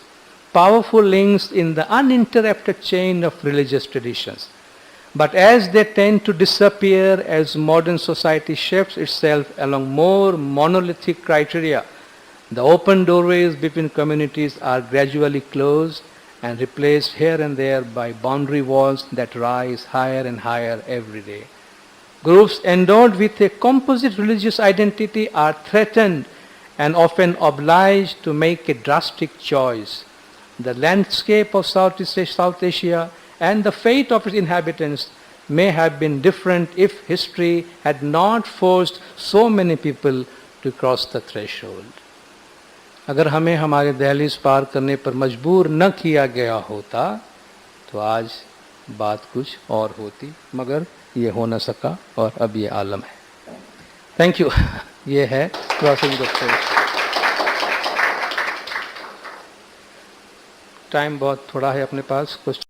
powerful links in the uninterrupted chain of religious traditions. But as they tend to disappear as modern society shapes itself along more monolithic criteria, the open doorways between communities are gradually closed and replaced here and there by boundary walls that rise higher and higher every day. Groups endowed with a composite religious identity are threatened and often obliged to make a drastic choice. The landscape of South Asia and the fate of its inhabitants may have been different if history had not forced so many people to cross the threshold. اگر ہمیں ہمارے دہلیز پار کرنے پر مجبور نہ کیا گیا ہوتا تو آج بات کچھ اور ہوتی، مگر یہ ہو نہ سکا اور اب یہ عالم ہے. Thank you. یہ ہے کراسنگ دا تھریشولڈ. ٹائم بہت تھوڑا ہے اپنے پاس، کچھ